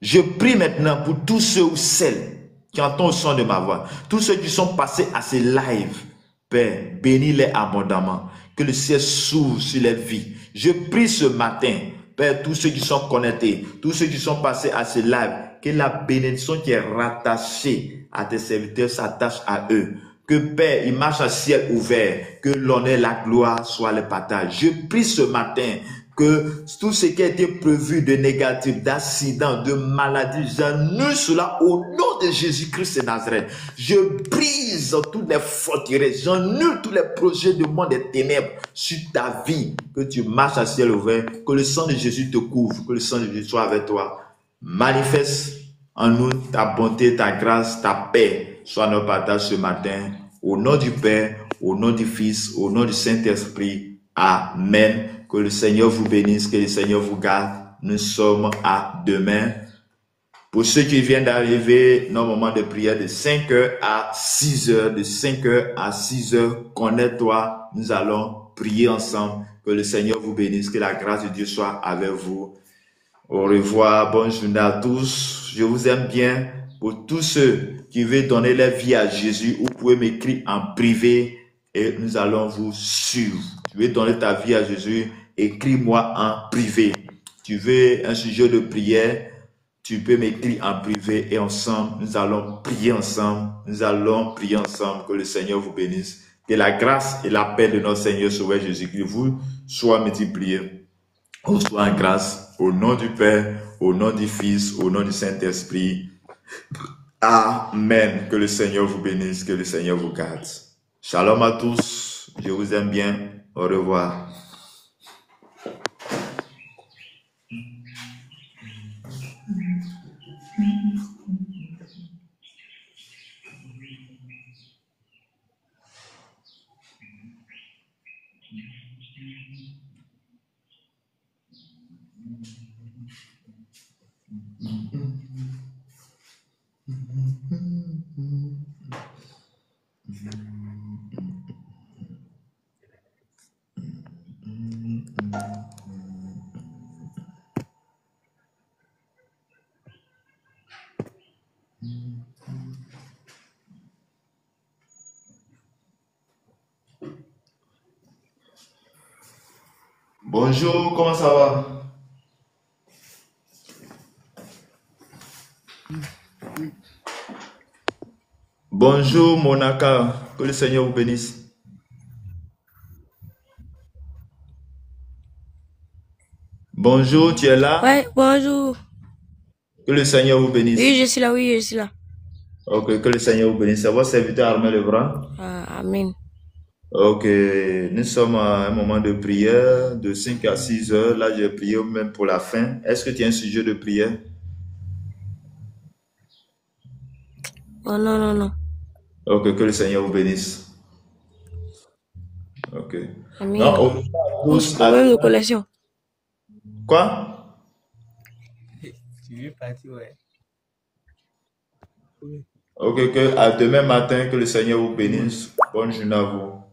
Je prie maintenant pour tous ceux ou celles qui entendent le son de ma voix, tous ceux qui sont passés à ces lives. Père, bénis-les abondamment, que le ciel s'ouvre sur les vies. Je prie ce matin, Père, tous ceux qui sont connectés, tous ceux qui sont passés à ces lives, que la bénédiction qui est rattachée à tes serviteurs s'attache à eux. Que Père, il marche à ciel ouvert, que l'honneur et la gloire soient le partage. Je prie ce matin que tout ce qui a été prévu de négatif, d'accident, de maladie, j'annule cela au nom de Jésus-Christ de Nazareth. Je brise toutes les forteresses, j'annule tous les projets du monde des ténèbres sur ta vie, que tu marches à ciel ouvert, que le sang de Jésus te couvre, que le sang de Jésus soit avec toi. Manifeste en nous ta bonté, ta grâce, ta paix, soit notre partage ce matin. Au nom du Père, au nom du Fils, au nom du Saint-Esprit. Amen. Que le Seigneur vous bénisse, que le Seigneur vous garde. Nous sommes à demain. Pour ceux qui viennent d'arriver, nos moments de prière de 5h à 6h, de 5h à 6h, connais-toi, nous allons prier ensemble. Que le Seigneur vous bénisse, que la grâce de Dieu soit avec vous. Au revoir, bonne journée à tous. Je vous aime bien. Pour tous ceux qui veulent donner leur vie à Jésus, vous pouvez m'écrire en privé et nous allons vous suivre. Tu veux donner ta vie à Jésus, écris-moi en privé. Tu veux un sujet de prière, tu peux m'écrire en privé et ensemble, nous allons prier ensemble. Nous allons prier ensemble. Que le Seigneur vous bénisse. Que la grâce et la paix de notre Seigneur Sauveur Jésus-Christ vous soient multipliées. On soit en grâce au nom du Père, au nom du Fils, au nom du Saint-Esprit. Amen. Que le Seigneur vous bénisse, que le Seigneur vous garde. Shalom à tous. Je vous aime bien. Au revoir. Bonjour, comment ça va? Bonjour, Monaka. Que le Seigneur vous bénisse. Bonjour, tu es là? Ouais, bonjour. Que le Seigneur vous bénisse. Oui, je suis là, oui, je suis là. Ok, que le Seigneur vous bénisse. C'est votre serviteur Armel Lebras. Amen. Ok, nous sommes à un moment de prière de 5 à 6 heures. Là, j'ai prié même pour la fin. Est-ce que tu as un sujet de prière? Oh non, non, non. Ok, que le Seigneur vous bénisse. Ok. Amen. Non, Problème de collection. Quoi? Tu veux partir, ouais. Ok, que à demain matin, que le Seigneur vous bénisse. Bonne journée à vous.